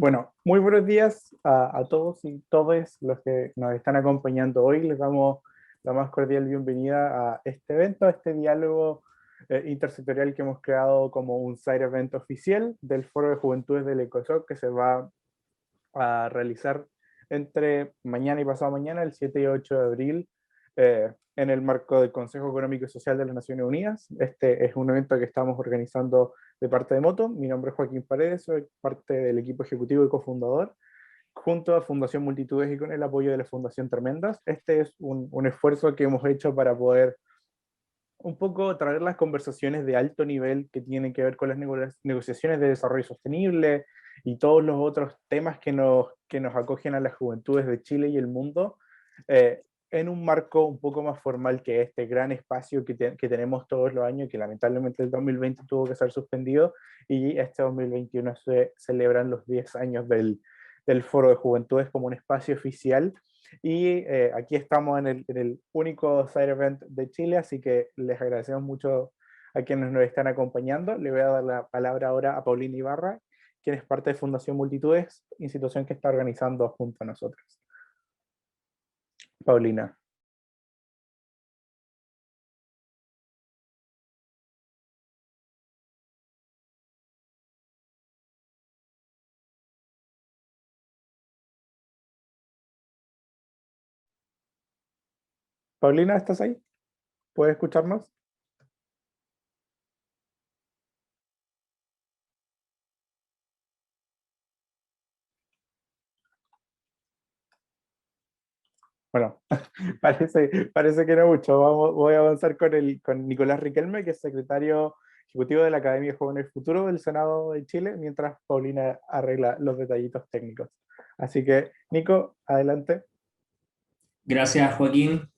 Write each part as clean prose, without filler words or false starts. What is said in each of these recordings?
Bueno, muy buenos días a todos y todas los que nos están acompañando hoy. Les damos la más cordial bienvenida a este evento, a este diálogo intersectorial que hemos creado como un side event oficial del Foro de Juventudes del ECOSOC, que se va a realizar entre mañana y pasado mañana, el 7 y 8 de abril, en el marco del Consejo Económico y Social de las Naciones Unidas. Este es un evento que estamos organizando de parte de Moto. Mi nombre es Joaquín Paredes, soy parte del equipo ejecutivo y cofundador, junto a Fundación Multitudes y con el apoyo de la Fundación Tremendas. Este es un esfuerzo que hemos hecho para poder un poco traer las conversaciones de alto nivel que tienen que ver con las negociaciones de desarrollo sostenible y todos los otros temas que nos acogen a las juventudes de Chile y el mundo, en un marco un poco más formal que este gran espacio que tenemos todos los años, que lamentablemente el 2020 tuvo que ser suspendido, y este 2021 se celebran los 10 años del Foro de Juventudes como un espacio oficial. Y aquí estamos en el único side event de Chile, así que les agradecemos mucho a quienes nos están acompañando. Le voy a dar la palabra ahora a Paulina Ibarra, quien es parte de Fundación Multitudes, institución que está organizando junto a nosotros. Paulina. Paulina, ¿estás ahí? ¿Puedes escucharnos? Bueno, parece que no mucho. Voy a avanzar con Nicolás Riquelme, que es secretario ejecutivo de la Academia de Jóvenes Futuro del Senado de Chile, mientras Paulina arregla los detallitos técnicos. Así que, Nico, adelante. Gracias, Joaquín.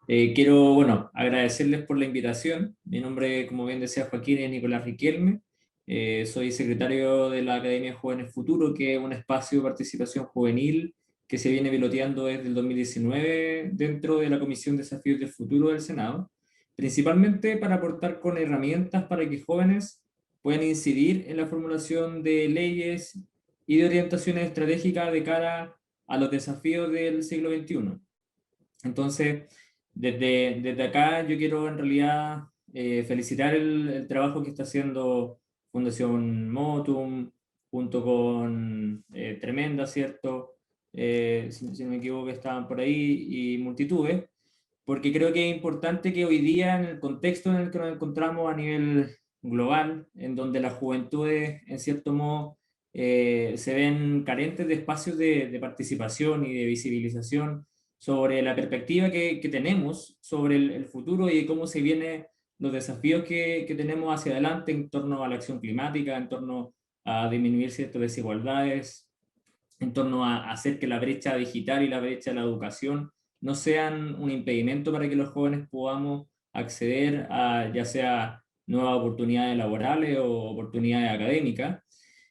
Quiero, bueno, agradecerles por la invitación. Mi nombre, como bien decía Joaquín, es Nicolás Riquelme. Soy secretario de la Academia de Jóvenes Futuro, que es un espacio de participación juvenil que se viene piloteando desde el 2019 dentro de la Comisión de Desafíos del Futuro del Senado, principalmente para aportar con herramientas para que jóvenes puedan incidir en la formulación de leyes y de orientaciones estratégicas de cara a los desafíos del siglo XXI. Entonces, desde acá yo quiero en realidad felicitar el trabajo que está haciendo Fundación Motum junto con Tremenda, ¿cierto? Si no me equivoco, estaban por ahí, y Multitudes, porque creo que es importante que hoy día, en el contexto en el que nos encontramos a nivel global, en donde las juventudes, en cierto modo, se ven carentes de espacios de participación y de visibilización sobre la perspectiva que tenemos sobre el futuro y cómo se vienen los desafíos que tenemos hacia adelante en torno a la acción climática, en torno a disminuir ciertas desigualdades, en torno a hacer que la brecha digital y la brecha de la educación no sean un impedimento para que los jóvenes podamos acceder a ya sea nuevas oportunidades laborales o oportunidades académicas.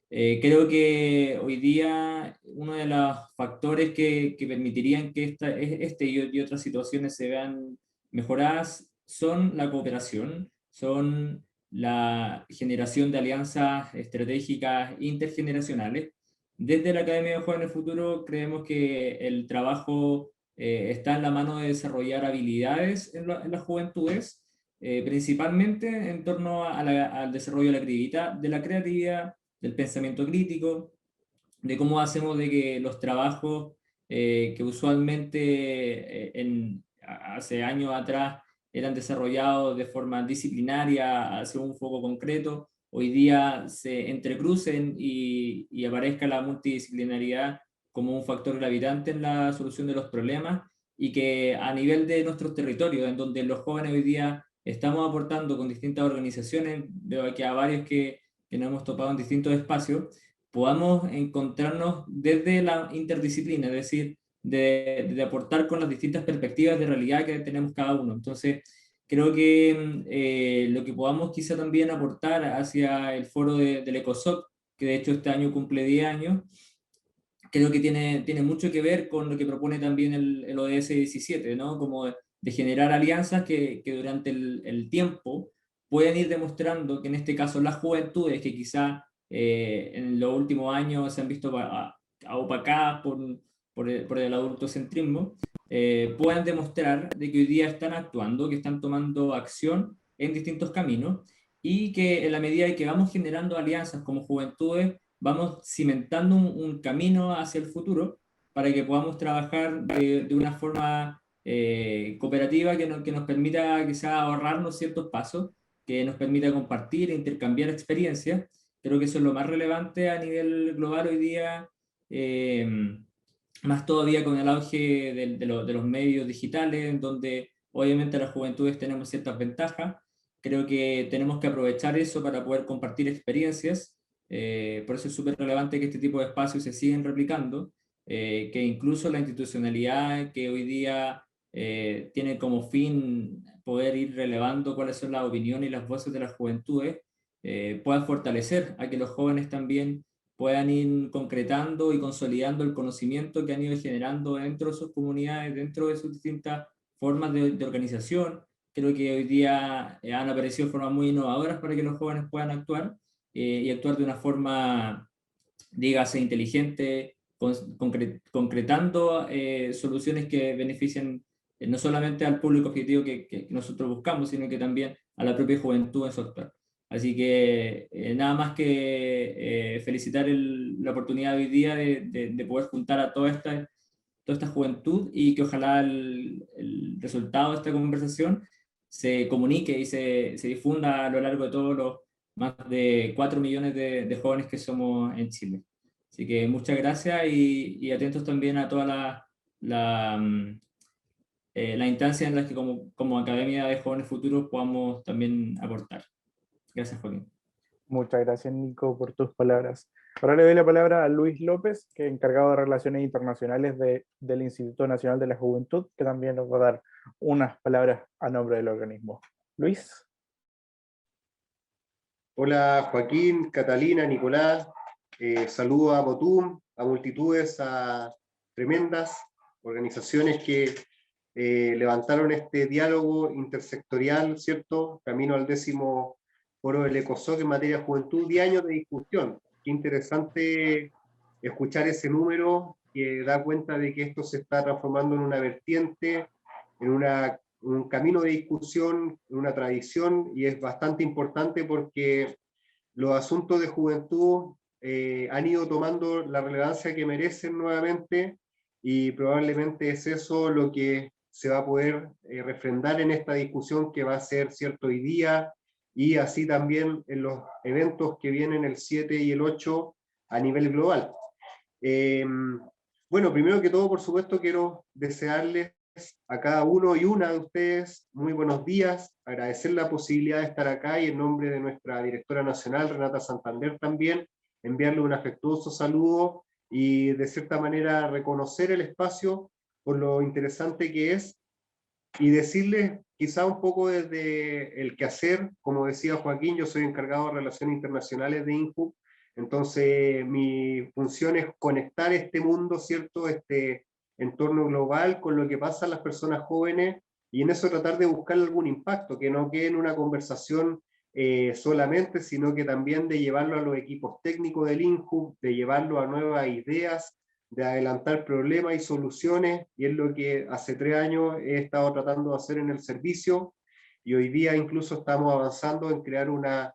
Creo que hoy día uno de los factores que permitirían que y otras situaciones se vean mejoradas son la cooperación, son la generación de alianzas estratégicas intergeneracionales. Desde la Academia de Jóvenes Futuro creemos que el trabajo está en la mano de desarrollar habilidades en las juventudes, principalmente en torno al desarrollo de la creatividad, del pensamiento crítico, de cómo hacemos de que los trabajos que usualmente hace años atrás eran desarrollados de forma disciplinaria hacia un foco concreto, hoy día se entrecrucen y aparezca la multidisciplinaridad como un factor gravitante en la solución de los problemas, y que a nivel de nuestros territorios, en donde los jóvenes hoy día estamos aportando con distintas organizaciones, veo aquí a varios que nos hemos topado en distintos espacios, podamos encontrarnos desde la interdisciplina, es decir, de aportar con las distintas perspectivas de realidad que tenemos cada uno. Entonces, creo que lo que podamos quizá también aportar hacia el foro del ECOSOC, que de hecho este año cumple 10 años, creo que tiene mucho que ver con lo que propone también el ODS 17, ¿no? Como de generar alianzas que durante el tiempo pueden ir demostrando que en este caso las juventudes que quizá en los últimos años se han visto opacadas por el adultocentrismo, puedan demostrar de que hoy día están actuando, que están tomando acción en distintos caminos, y que en la medida en que vamos generando alianzas como juventudes, vamos cimentando un camino hacia el futuro para que podamos trabajar de una forma cooperativa que nos permita quizás ahorrarnos ciertos pasos, que nos permita compartir e intercambiar experiencias. Creo que eso es lo más relevante a nivel global hoy día, más todavía con el auge de los medios digitales, en donde obviamente las juventudes tenemos ciertas ventajas. Creo que tenemos que aprovechar eso para poder compartir experiencias. Por eso es súper relevante que este tipo de espacios se sigan replicando, que incluso la institucionalidad que hoy día tiene como fin poder ir relevando cuáles son las opiniones y las voces de las juventudes, pueda fortalecer a que los jóvenes también puedan ir concretando y consolidando el conocimiento que han ido generando dentro de sus comunidades, dentro de sus distintas formas de organización. Creo que hoy día han aparecido formas muy innovadoras para que los jóvenes puedan actuar, y actuar de una forma, dígase, inteligente, concretando soluciones que beneficien no solamente al público objetivo que nosotros buscamos, sino que también a la propia juventud en su actuar. Así que nada más que felicitar la oportunidad de hoy día de poder juntar a toda esta juventud, y que ojalá el resultado de esta conversación se comunique y se difunda a lo largo de todos los más de 4 millones de jóvenes que somos en Chile. Así que muchas gracias, y atentos también a todas las instancias en las que como Academia de Jóvenes Futuros podamos también aportar. Gracias, Joaquín. Muchas gracias, Nico, por tus palabras. Ahora le doy la palabra a Luis López, que es encargado de Relaciones Internacionales del Instituto Nacional de la Juventud, que también nos va a dar unas palabras a nombre del organismo. Luis. Hola Joaquín, Catalina, Nicolás, saludo a Motum, a multitudes, a tremendas organizaciones que levantaron este diálogo intersectorial, ¿cierto? Camino al 10º Foro del ECOSOC en materia de juventud, 10 años de discusión. Qué interesante escuchar ese número que da cuenta de que esto se está transformando en una vertiente, en un camino de discusión, una tradición, y es bastante importante porque los asuntos de juventud han ido tomando la relevancia que merecen nuevamente, y probablemente es eso lo que se va a poder refrendar en esta discusión que va a ser cierto hoy día, y así también en los eventos que vienen el 7 y el 8 a nivel global. Bueno, primero que todo, por supuesto, quiero desearles a cada uno y una de ustedes muy buenos días, agradecer la posibilidad de estar acá, y en nombre de nuestra directora nacional, Renata Santander, también enviarle un afectuoso saludo y de cierta manera reconocer el espacio por lo interesante que es, y decirles quizá un poco desde el quehacer. Como decía Joaquín, yo soy encargado de Relaciones Internacionales de INJUV, entonces mi función es conectar este mundo, ¿cierto?, este entorno global con lo que pasa a las personas jóvenes, y en eso tratar de buscar algún impacto, que no quede en una conversación solamente, sino que también de llevarlo a los equipos técnicos del INJUV, de llevarlo a nuevas ideas, de adelantar problemas y soluciones, y es lo que hace 3 años he estado tratando de hacer en el servicio, y hoy día incluso estamos avanzando en crear una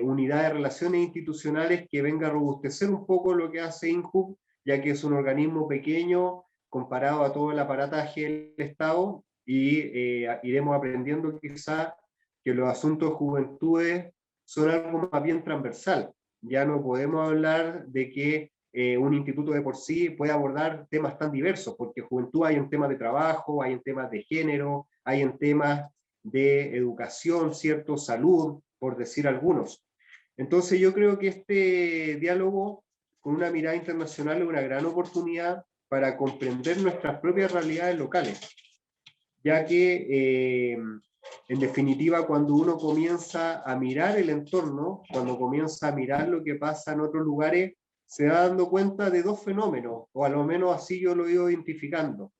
unidad de relaciones institucionales que venga a robustecer un poco lo que hace INJUV, ya que es un organismo pequeño comparado a todo el aparataje del Estado, y iremos aprendiendo quizá que los asuntos de juventudes son algo más bien transversal. Ya no podemos hablar de que un instituto de por sí puede abordar temas tan diversos, porque juventud hay en temas de trabajo, hay en temas de género, hay en temas de educación, ¿cierto? Salud, por decir algunos. Entonces yo creo que este diálogo con una mirada internacional es una gran oportunidad para comprender nuestras propias realidades locales, ya que en definitiva, cuando uno comienza a mirar el entorno, cuando comienza a mirar lo que pasa en otros lugares, se va dando cuenta de 2 fenómenos, o a lo menos así yo lo he ido identificando.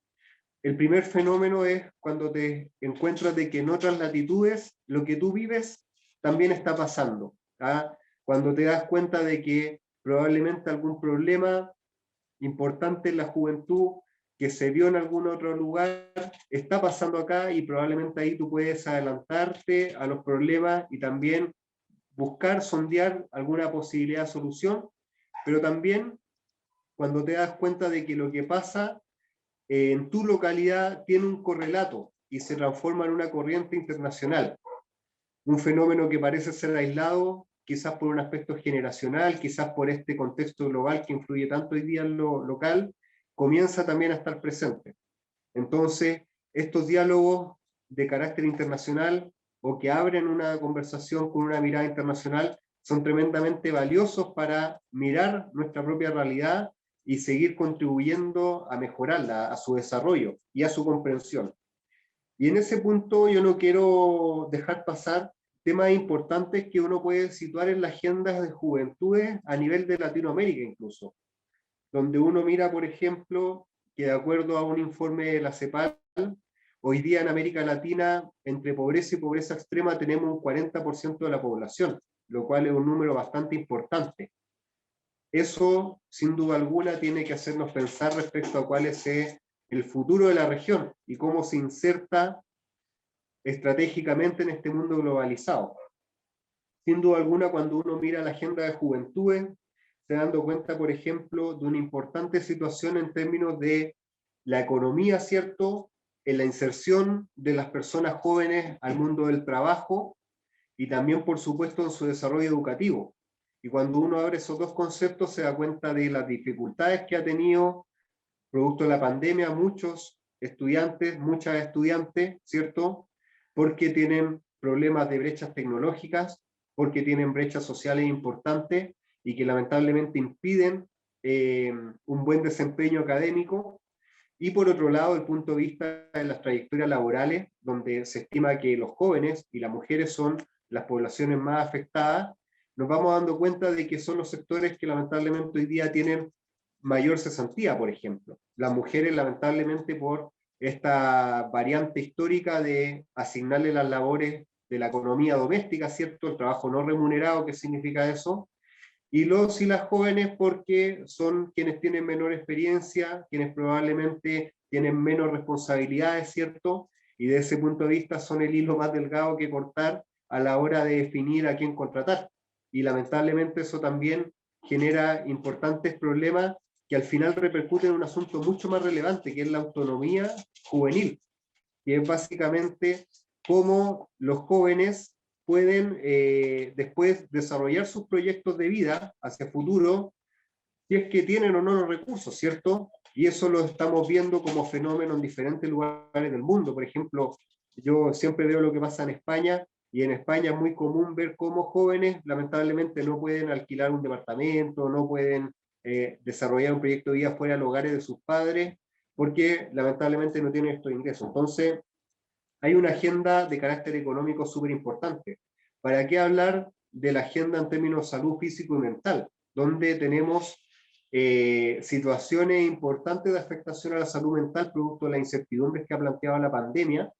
El primer fenómeno es cuando te encuentras de que en otras latitudes lo que tú vives también está pasando, ¿ah? cuando te das cuenta de que probablemente algún problema importante en la juventud que se vio en algún otro lugar está pasando acá, y probablemente ahí tú puedes adelantarte a los problemas y también buscar, sondear alguna posibilidad de solución, pero también cuando te das cuenta de que lo que pasa en tu localidad tiene un correlato y se transforma en una corriente internacional. Un fenómeno que parece ser aislado, quizás por un aspecto generacional, quizás por este contexto global que influye tanto hoy día en lo local, comienza también a estar presente. Entonces, estos diálogos de carácter internacional o que abren una conversación con una mirada internacional son tremendamente valiosos para mirar nuestra propia realidad y seguir contribuyendo a mejorarla, a su desarrollo y a su comprensión. Y en ese punto yo no quiero dejar pasar temas importantes que uno puede situar en las agendas de juventudes a nivel de Latinoamérica incluso, donde uno mira, por ejemplo, que de acuerdo a un informe de la CEPAL, hoy día en América Latina, entre pobreza y pobreza extrema, tenemos un 40% de la población, lo cual es un número bastante importante. Eso, sin duda alguna, tiene que hacernos pensar respecto a cuál es el futuro de la región y cómo se inserta estratégicamente en este mundo globalizado. Sin duda alguna, cuando uno mira la agenda de juventudes, se dando cuenta, por ejemplo, de una importante situación en términos de la economía, ¿cierto?, en la inserción de las personas jóvenes al mundo del trabajo y también, por supuesto, en su desarrollo educativo. Y cuando uno abre esos dos conceptos, se da cuenta de las dificultades que ha tenido, producto de la pandemia, muchos estudiantes, muchas estudiantes, ¿cierto?, porque tienen problemas de brechas tecnológicas, porque tienen brechas sociales importantes y que lamentablemente impiden un buen desempeño académico. Y por otro lado, el punto de vista de las trayectorias laborales, donde se estima que los jóvenes y las mujeres son las poblaciones más afectadas, nos vamos dando cuenta de que son los sectores que lamentablemente hoy día tienen mayor cesantía, por ejemplo. Las mujeres, lamentablemente, por esta variante histórica de asignarle las labores de la economía doméstica, ¿cierto? El trabajo no remunerado, ¿qué significa eso? Y los y las jóvenes porque son quienes tienen menor experiencia, quienes probablemente tienen menos responsabilidades, ¿cierto? Y de ese punto de vista son el hilo más delgado que cortar a la hora de definir a quién contratar. Y lamentablemente eso también genera importantes problemas que al final repercuten en un asunto mucho más relevante, que es la autonomía juvenil, que es básicamente cómo los jóvenes pueden después desarrollar sus proyectos de vida hacia el futuro, si es que tienen o no los recursos, ¿cierto? Y eso lo estamos viendo como fenómeno en diferentes lugares del mundo. Por ejemplo, yo siempre veo lo que pasa en España, y en España es muy común ver cómo jóvenes lamentablemente no pueden alquilar un departamento, no pueden desarrollar un proyecto de vida fuera de los hogares de sus padres, porque lamentablemente no tienen estos ingresos. Entonces, hay una agenda de carácter económico súper importante. ¿Para qué hablar de la agenda en términos de salud físico y mental? Donde tenemos situaciones importantes de afectación a la salud mental producto de las incertidumbres que ha planteado la pandemia,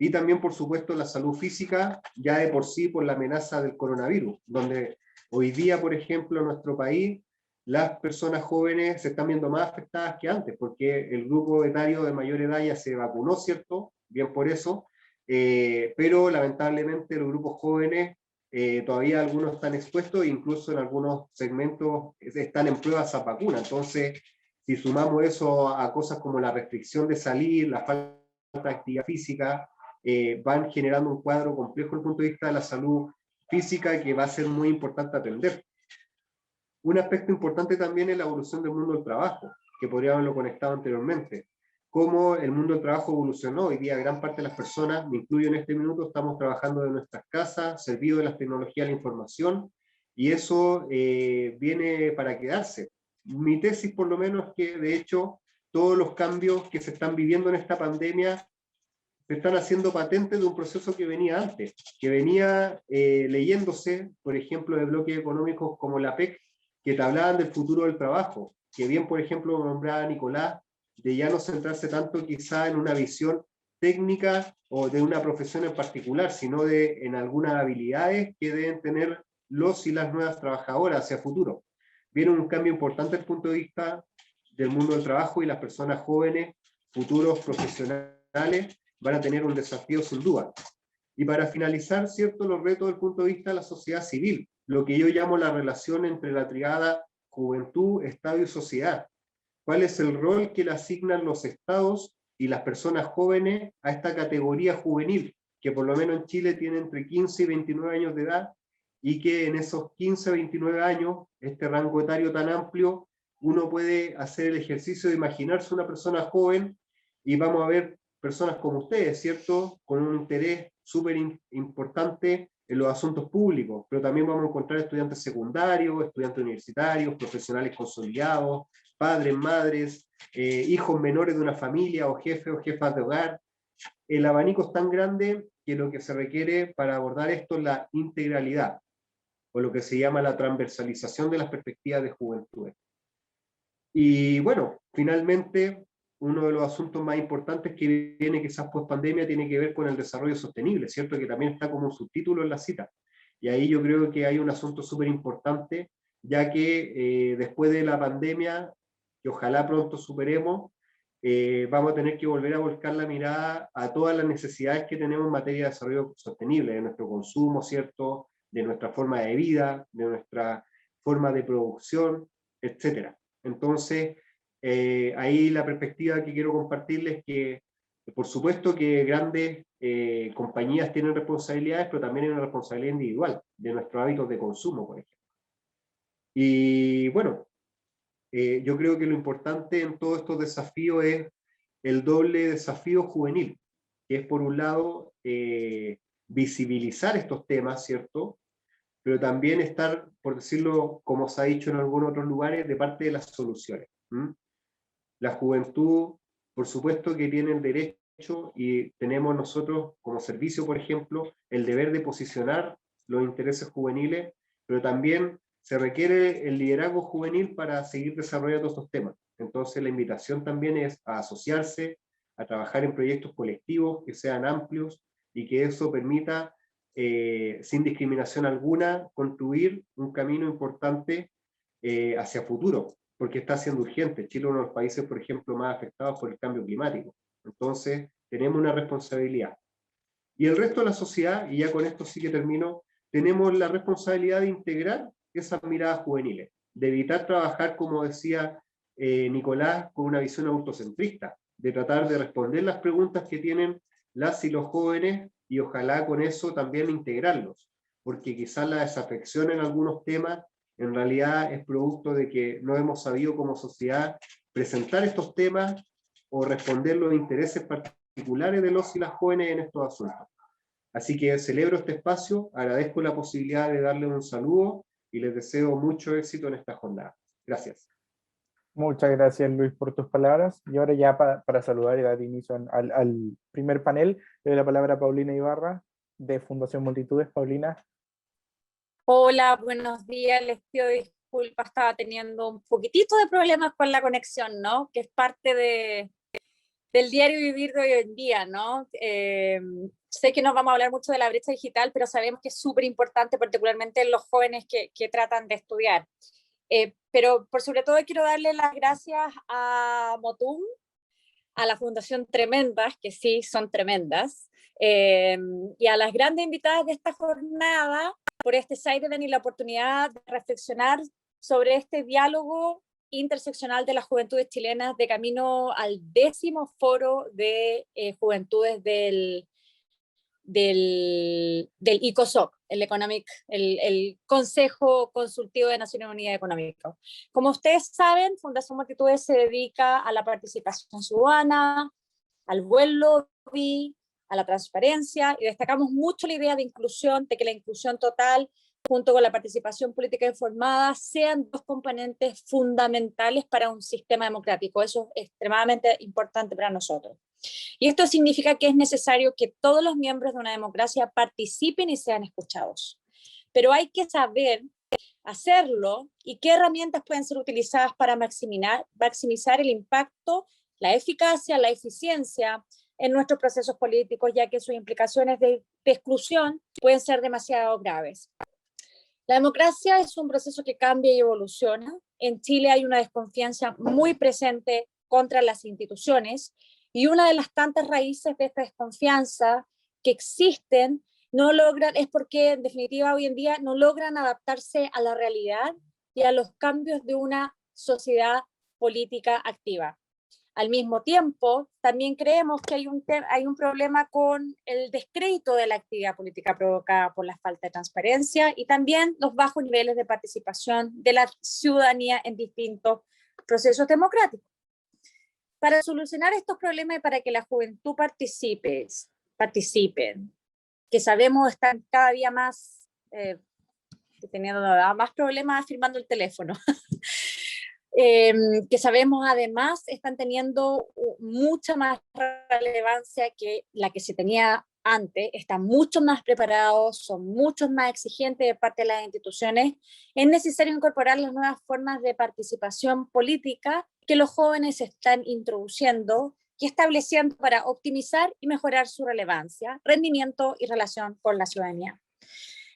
y también, por supuesto, la salud física, ya de por sí por la amenaza del coronavirus, donde hoy día, por ejemplo, en nuestro país, las personas jóvenes se están viendo más afectadas que antes, porque el grupo etario de mayor edad ya se vacunó, ¿cierto? Bien por eso, pero lamentablemente los grupos jóvenes todavía algunos están expuestos, incluso en algunos segmentos están en pruebas a vacuna. Entonces, si sumamos eso a cosas como la restricción de salir, la falta de actividad física, van generando un cuadro complejo desde el punto de vista de la salud física que va a ser muy importante atender. Un aspecto importante también es la evolución del mundo del trabajo, que podríamos haberlo conectado anteriormente. Cómo el mundo del trabajo evolucionó. Hoy día gran parte de las personas, me incluyo en este minuto, estamos trabajando de nuestras casas, servido de las tecnologías de la información, y eso viene para quedarse. Mi tesis, por lo menos, es que de hecho todos los cambios que se están viviendo en esta pandemia se están haciendo patentes de un proceso que venía antes, que venía leyéndose, por ejemplo, de bloques económicos como la PEC, que te hablaban del futuro del trabajo, que bien, por ejemplo, nombraba Nicolás, de ya no centrarse tanto quizá en una visión técnica o de una profesión en particular, sino en algunas habilidades que deben tener los y las nuevas trabajadoras hacia futuro. Viene un cambio importante desde el punto de vista del mundo del trabajo y las personas jóvenes, futuros profesionales, van a tener un desafío sin duda. Y para finalizar, ¿cierto?, los retos desde el punto de vista de la sociedad civil, lo que yo llamo la relación entre la tríada juventud, Estado y sociedad. ¿Cuál es el rol que le asignan los estados y las personas jóvenes a esta categoría juvenil, que por lo menos en Chile tiene entre 15 y 29 años de edad, y que en esos 15 a 29 años, este rango etario tan amplio, uno puede hacer el ejercicio de imaginarse una persona joven, y vamos a ver personas como ustedes, ¿cierto?, con un interés súper importante en los asuntos públicos, pero también vamos a encontrar estudiantes secundarios, estudiantes universitarios, profesionales consolidados, padres, madres, hijos menores de una familia, o jefes o jefas de hogar. El abanico es tan grande que lo que se requiere para abordar esto es la integralidad, o lo que se llama la transversalización de las perspectivas de juventud. Y bueno, finalmente, uno de los asuntos más importantes que viene quizás post pandemia tiene que ver con el desarrollo sostenible, ¿cierto?, que también está como un subtítulo en la cita. Y ahí yo creo que hay un asunto súper importante, ya que después de la pandemia, que ojalá pronto superemos, vamos a tener que volver a volcar la mirada a todas las necesidades que tenemos en materia de desarrollo sostenible, de nuestro consumo, ¿cierto?, de nuestra forma de vida, de nuestra forma de producción, etcétera. Entonces, ahí la perspectiva que quiero compartirles es que, por supuesto que grandes compañías tienen responsabilidades, pero también hay una responsabilidad individual de nuestros hábitos de consumo, por ejemplo. Y bueno, yo creo que lo importante en todos estos desafíos es el doble desafío juvenil, que es por un lado visibilizar estos temas, ¿cierto?, pero también estar, por decirlo como se ha dicho en algunos otros lugares, de parte de las soluciones. La juventud, por supuesto que tiene el derecho, y tenemos nosotros como servicio, por ejemplo, el deber de posicionar los intereses juveniles, pero también se requiere el liderazgo juvenil para seguir desarrollando estos temas. Entonces la invitación también es a asociarse, a trabajar en proyectos colectivos que sean amplios y que eso permita, sin discriminación alguna, construir un camino importante hacia futuro, porque está siendo urgente. Chile es uno de los países, por ejemplo, más afectados por el cambio climático. Entonces, tenemos una responsabilidad. Y el resto de la sociedad, y ya con esto sí que termino, tenemos la responsabilidad de integrar esas miradas juveniles, de evitar trabajar, como decía Nicolás, con una visión autocentrista, de tratar de responder las preguntas que tienen las y los jóvenes, y ojalá con eso también integrarlos, porque quizás la desafección en algunos temas en realidad es producto de que no hemos sabido como sociedad presentar estos temas o responder los intereses particulares de los y las jóvenes en estos asuntos. Así que celebro este espacio, agradezco la posibilidad de darles un saludo y les deseo mucho éxito en esta jornada. Gracias. Muchas gracias, Luis, por tus palabras. Y ahora ya para saludar y dar inicio al primer panel, le doy la palabra a Paulina Ibarra, de Fundación Multitudes. Paulina. Hola, buenos días. Les pido disculpas, estaba teniendo un poquitito de problemas con la conexión, ¿no? Que es parte del diario vivir de hoy en día, ¿no? Sé que no vamos a hablar mucho de la brecha digital, pero sabemos que es súper importante, particularmente en los jóvenes que tratan de estudiar. Pero por sobre todo quiero darle las gracias a Motum, a la Fundación Tremendas, que sí son tremendas, y a las grandes invitadas de esta jornada por este side event y la oportunidad de reflexionar sobre este diálogo interseccional de las juventudes chilenas de camino al 10º foro de juventudes del ICOSOC, el Consejo Consultivo de Naciones Unidas Económico. Como ustedes saben, Fundación Multitudes se dedica a la participación ciudadana, al buen lobby, a la transparencia, y destacamos mucho la idea de inclusión, de que la inclusión total junto con la participación política informada sean dos componentes fundamentales para un sistema democrático. Eso es extremadamente importante para nosotros. Y esto significa que es necesario que todos los miembros de una democracia participen y sean escuchados. Pero hay que saber hacerlo y qué herramientas pueden ser utilizadas para maximizar el impacto, la eficacia, la eficiencia en nuestros procesos políticos, ya que sus implicaciones de exclusión pueden ser demasiado graves. La democracia es un proceso que cambia y evoluciona. En Chile hay una desconfianza muy presente contra las instituciones y una de las tantas raíces de esta desconfianza que existen es porque en definitiva hoy en día no logran adaptarse a la realidad y a los cambios de una sociedad política activa. Al mismo tiempo, también creemos que hay un problema con el descrédito de la actividad política provocada por la falta de transparencia y también los bajos niveles de participación de la ciudadanía en distintos procesos democráticos. Para solucionar estos problemas y para que la juventud participen, que sabemos están cada día más teniendo más problemas firmando el teléfono, que sabemos además están teniendo mucha más relevancia que la que se tenía antes, están mucho más preparados, son mucho más exigentes de parte de las instituciones, es necesario incorporar las nuevas formas de participación política que los jóvenes están introduciendo y estableciendo para optimizar y mejorar su relevancia, rendimiento y relación con la ciudadanía.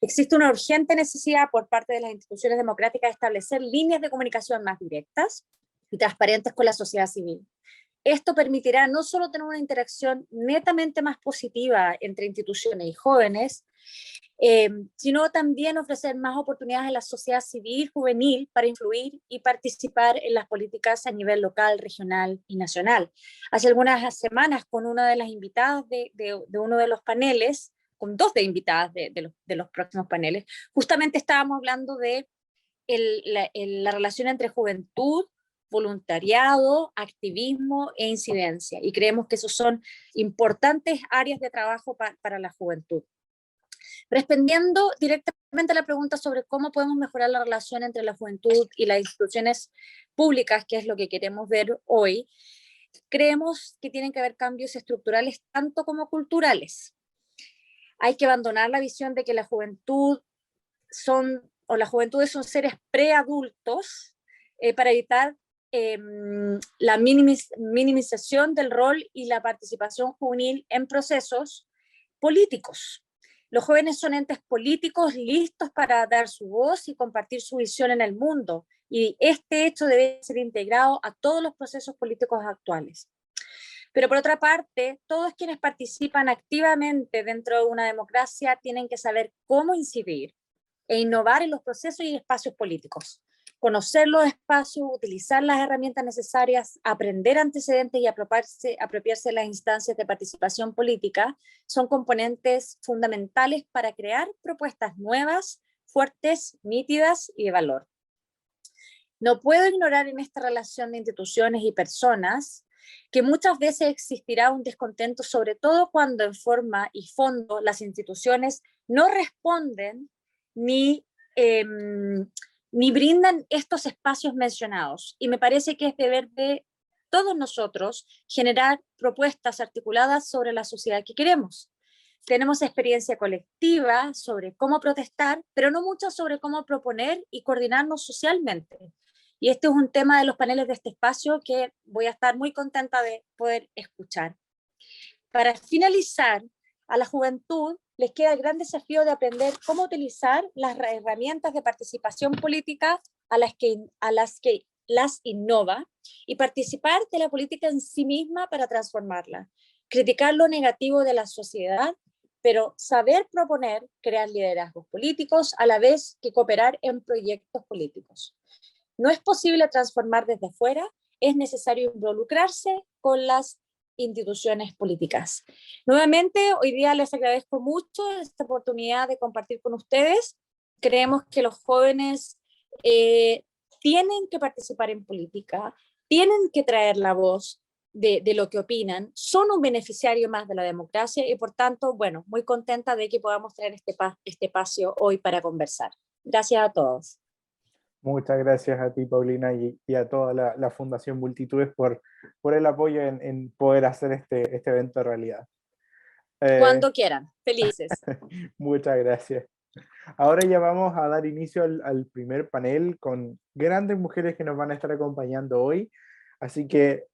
Existe una urgente necesidad por parte de las instituciones democráticas de establecer líneas de comunicación más directas y transparentes con la sociedad civil. Esto permitirá no solo tener una interacción netamente más positiva entre instituciones y jóvenes, sino también ofrecer más oportunidades a la sociedad civil juvenil para influir y participar en las políticas a nivel local, regional y nacional. Hace algunas semanas, con una de las invitadas de uno de los paneles, con dos de invitadas de los próximos paneles, justamente estábamos hablando de la relación entre juventud, voluntariado, activismo e incidencia, y creemos que esos son importantes áreas de trabajo para la juventud. Respondiendo directamente a la pregunta sobre cómo podemos mejorar la relación entre la juventud y las instituciones públicas, que es lo que queremos ver hoy, creemos que tienen que haber cambios estructurales tanto como culturales. Hay que abandonar la visión de que las juventudes son seres preadultos para evitar la minimización del rol y la participación juvenil en procesos políticos. Los jóvenes son entes políticos listos para dar su voz y compartir su visión en el mundo, y este hecho debe ser integrado a todos los procesos políticos actuales. Pero por otra parte, todos quienes participan activamente dentro de una democracia tienen que saber cómo incidir e innovar en los procesos y espacios políticos. Conocer los espacios, utilizar las herramientas necesarias, aprender antecedentes y apropiarse de las instancias de participación política son componentes fundamentales para crear propuestas nuevas, fuertes, nítidas y de valor. No puedo ignorar en esta relación de instituciones y personas que muchas veces existirá un descontento, sobre todo cuando en forma y fondo las instituciones no responden ni brindan estos espacios mencionados. Y me parece que es deber de todos nosotros generar propuestas articuladas sobre la sociedad que queremos. Tenemos experiencia colectiva sobre cómo protestar, pero no mucho sobre cómo proponer y coordinarnos socialmente. Y este es un tema de los paneles de este espacio que voy a estar muy contenta de poder escuchar. Para finalizar, a la juventud les queda el gran desafío de aprender cómo utilizar las herramientas de participación política a las que las innova y participar de la política en sí misma para transformarla. Criticar lo negativo de la sociedad, pero saber proponer, crear liderazgos políticos a la vez que cooperar en proyectos políticos. No es posible transformar desde fuera, es necesario involucrarse con las instituciones políticas. Nuevamente, hoy día les agradezco mucho esta oportunidad de compartir con ustedes. Creemos que los jóvenes tienen que participar en política, tienen que traer la voz de lo que opinan, son un beneficiario más de la democracia y por tanto, bueno, muy contenta de que podamos traer este espacio hoy para conversar. Gracias a todos. Muchas gracias a ti, Paulina, y a toda la Fundación Multitudes por el apoyo en poder hacer este evento realidad. Cuando quieran, felices. Muchas gracias. Ahora ya vamos a dar inicio al primer panel con grandes mujeres que nos van a estar acompañando hoy. Así que,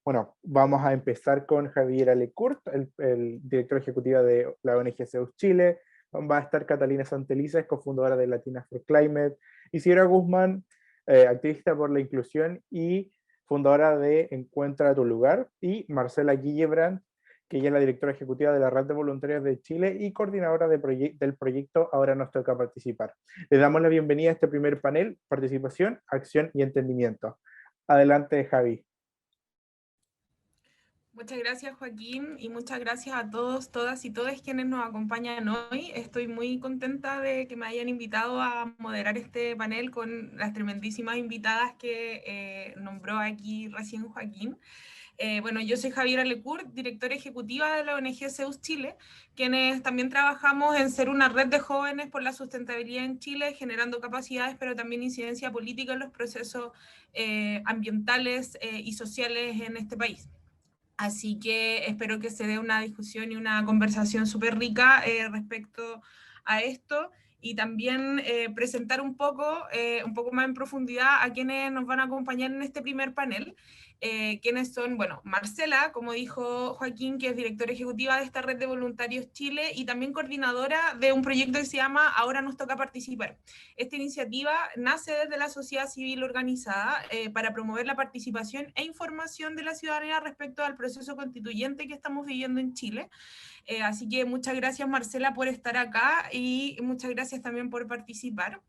bueno, vamos a empezar con Javiera Lecourt, el director ejecutivo de la ONG Zeus Chile, va a estar Catalina Santelices, cofundadora de Latinas for Climate, Isidora Guzmán, activista por la inclusión y fundadora de Encuentra tu lugar, y Marcela Guillebrand, que ella es la directora ejecutiva de la Red de Voluntarios de Chile y coordinadora del proyecto Ahora nos toca participar. Les damos la bienvenida a este primer panel, participación, acción y entendimiento. Adelante, Javi. Muchas gracias, Joaquín, y muchas gracias a todos, todas y todos quienes nos acompañan hoy. Estoy muy contenta de que me hayan invitado a moderar este panel con las tremendísimas invitadas que nombró aquí recién Joaquín. Bueno, yo soy Javiera Lecourt, directora ejecutiva de la ONG Zeus Chile, quienes también trabajamos en ser una red de jóvenes por la sustentabilidad en Chile, generando capacidades, pero también incidencia política en los procesos ambientales y sociales en este país. Así que espero que se dé una discusión y una conversación súper rica respecto a esto, y también presentar un poco más en profundidad a quienes nos van a acompañar en este primer panel. Quienes son, bueno, Marcela, como dijo Joaquín, que es directora ejecutiva de esta Red de Voluntarios Chile y también coordinadora de un proyecto que se llama Ahora nos toca participar. Esta iniciativa nace desde la sociedad civil organizada para promover la participación e información de la ciudadanía respecto al proceso constituyente que estamos viviendo en Chile. Así que muchas gracias, Marcela, por estar acá, y muchas gracias también por participar.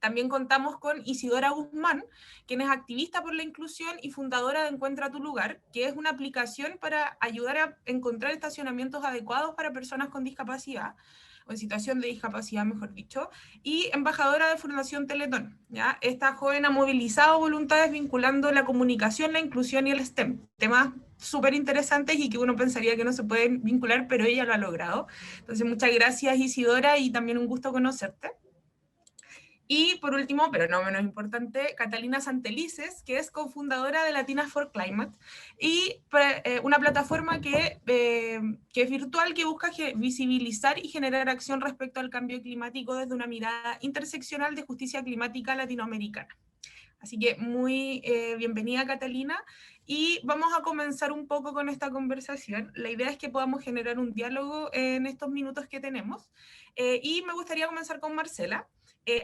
También contamos con Isidora Guzmán, quien es activista por la inclusión y fundadora de Encuentra tu lugar, que es una aplicación para ayudar a encontrar estacionamientos adecuados para personas con discapacidad, o en situación de discapacidad, mejor dicho, y embajadora de Fundación Teletón, ¿ya? Esta joven ha movilizado voluntades vinculando la comunicación, la inclusión y el STEM, temas súper interesantes y que uno pensaría que no se pueden vincular, pero ella lo ha logrado. Entonces, muchas gracias, Isidora, y también un gusto conocerte. Y por último, pero no menos importante, Catalina Santelices, que es cofundadora de Latinas for Climate, y una plataforma que es virtual, que busca visibilizar y generar acción respecto al cambio climático desde una mirada interseccional de justicia climática latinoamericana. Así que muy bienvenida, Catalina, y vamos a comenzar un poco con esta conversación. La idea es que podamos generar un diálogo en estos minutos que tenemos, y me gustaría comenzar con Marcela,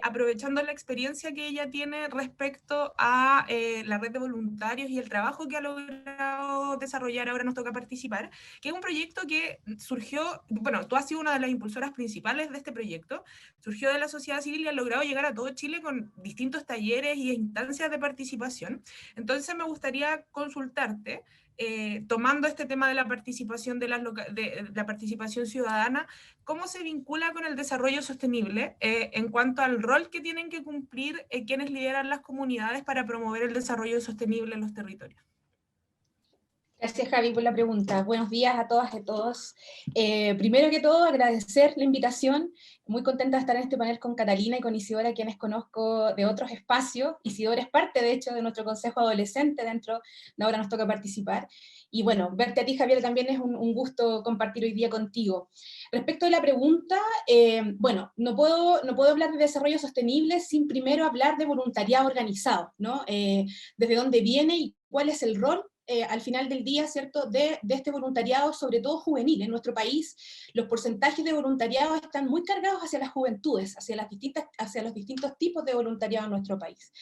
aprovechando la experiencia que ella tiene respecto a la red de voluntarios y el trabajo que ha logrado desarrollar Ahora nos toca participar, que es un proyecto que surgió, bueno, tú has sido una de las impulsoras principales de este proyecto, surgió de la sociedad civil y ha logrado llegar a todo Chile con distintos talleres y instancias de participación. Entonces me gustaría consultarte, tomando este tema de la participación, de la participación ciudadana, ¿cómo se vincula con el desarrollo sostenible en cuanto al rol que tienen que cumplir quienes lideran las comunidades para promover el desarrollo sostenible en los territorios? Gracias, Javi, por la pregunta. Buenos días a todas y a todos. Primero que todo, agradecer la invitación. Muy contenta de estar en este panel con Catalina y con Isidora, quienes conozco de otros espacios. Isidora es parte, de hecho, de nuestro consejo adolescente dentro de Ahora nos toca participar. Y bueno, verte a ti, Javier, también es un gusto compartir hoy día contigo. Respecto a la pregunta, bueno, no puedo hablar de desarrollo sostenible sin primero hablar de voluntariado organizado, ¿no? Desde dónde viene y cuál es el rol al final del día, ¿cierto?, de este voluntariado, sobre todo juvenil. En nuestro país, los porcentajes de voluntariado están muy cargados hacia las juventudes, hacia los distintos tipos de voluntariado en nuestro país.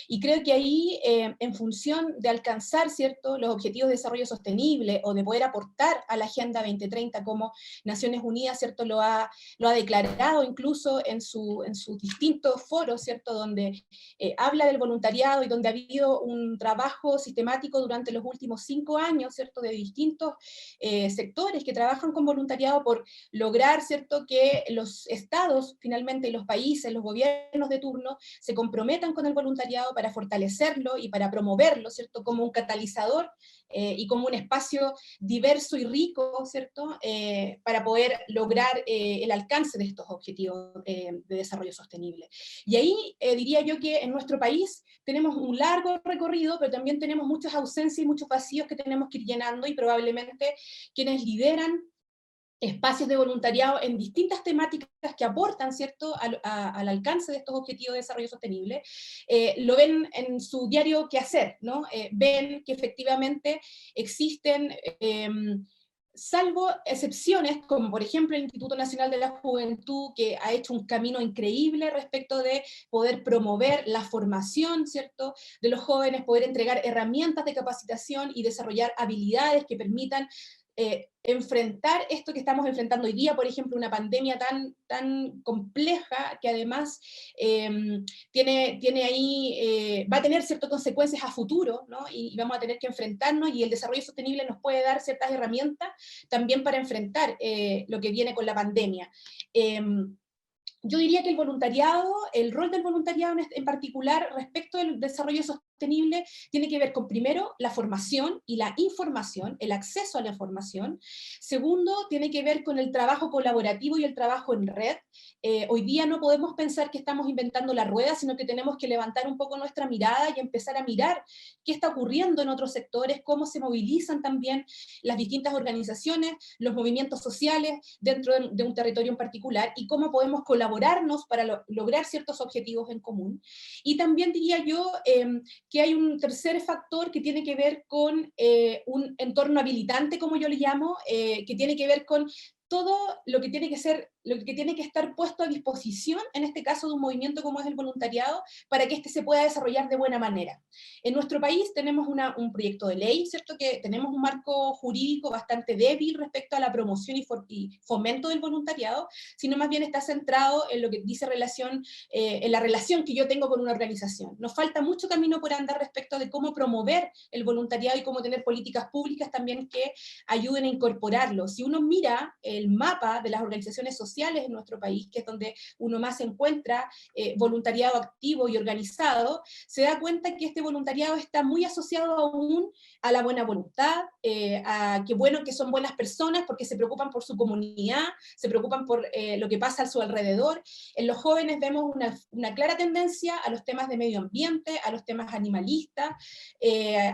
Y creo que ahí, en función de alcanzar, ¿cierto?, los objetivos de desarrollo sostenible o de poder aportar a la Agenda 2030, como Naciones Unidas, ¿cierto?, lo ha declarado incluso en sus distintos foros, ¿cierto?, donde habla del voluntariado y donde ha habido un trabajo sistemático durante los últimos 5 años, ¿cierto?, de distintos sectores que trabajan con voluntariado por lograr, ¿cierto?, que los estados, finalmente, los países, los gobiernos de turno, se comprometan con el voluntariado para fortalecerlo y para promoverlo, ¿cierto?, como un catalizador y como un espacio diverso y rico, ¿cierto?, para poder lograr el alcance de estos objetivos de desarrollo sostenible. Y ahí diría yo que en nuestro país tenemos un largo recorrido, pero también tenemos muchas ausencias y muchos vacíos que tenemos que ir llenando, y probablemente quienes lideran espacios de voluntariado en distintas temáticas que aportan, ¿cierto?, al alcance de estos objetivos de desarrollo sostenible, lo ven en su diario quehacer, ¿no? Ven que efectivamente existen salvo excepciones, como por ejemplo el Instituto Nacional de la Juventud, que ha hecho un camino increíble respecto de poder promover la formación, ¿cierto?, de los jóvenes, poder entregar herramientas de capacitación y desarrollar habilidades que permitan enfrentar esto que estamos enfrentando hoy día, por ejemplo, una pandemia tan compleja que además tiene ahí, va a tener ciertas consecuencias a futuro, ¿no? Y vamos a tener que enfrentarnos, y el desarrollo sostenible nos puede dar ciertas herramientas también para enfrentar lo que viene con la pandemia. Yo diría que el voluntariado, el rol del voluntariado en particular respecto del desarrollo sostenible tiene que ver con, primero, la formación y la información, el acceso a la información. Segundo, tiene que ver con el trabajo colaborativo y el trabajo en red. Hoy día no podemos pensar que estamos inventando la rueda, sino que tenemos que levantar un poco nuestra mirada y empezar a mirar qué está ocurriendo en otros sectores, cómo se movilizan también las distintas organizaciones, los movimientos sociales dentro de un territorio en particular, y cómo podemos colaborarnos para lograr ciertos objetivos en común. Y también diría yo que hay un tercer factor que tiene que ver con un entorno habilitante, como yo le llamo, que tiene que ver con todo lo que tiene que ser, lo que tiene que estar puesto a disposición, en este caso de un movimiento como es el voluntariado, para que éste se pueda desarrollar de buena manera. En nuestro país tenemos un proyecto de ley, ¿cierto?, que tenemos un marco jurídico bastante débil respecto a la promoción y fomento del voluntariado, sino más bien está centrado en lo que dice en la relación que yo tengo con una organización. Nos falta mucho camino por andar respecto de cómo promover el voluntariado y cómo tener políticas públicas también que ayuden a incorporarlo. Si uno mira el mapa de las organizaciones sociales en nuestro país, que es donde uno más encuentra voluntariado activo y organizado, se da cuenta que este voluntariado está muy asociado aún a la buena voluntad, a que bueno, que son buenas personas porque se preocupan por su comunidad, se preocupan por lo que pasa a su alrededor. En los jóvenes vemos una clara tendencia a los temas de medio ambiente, a los temas animalistas,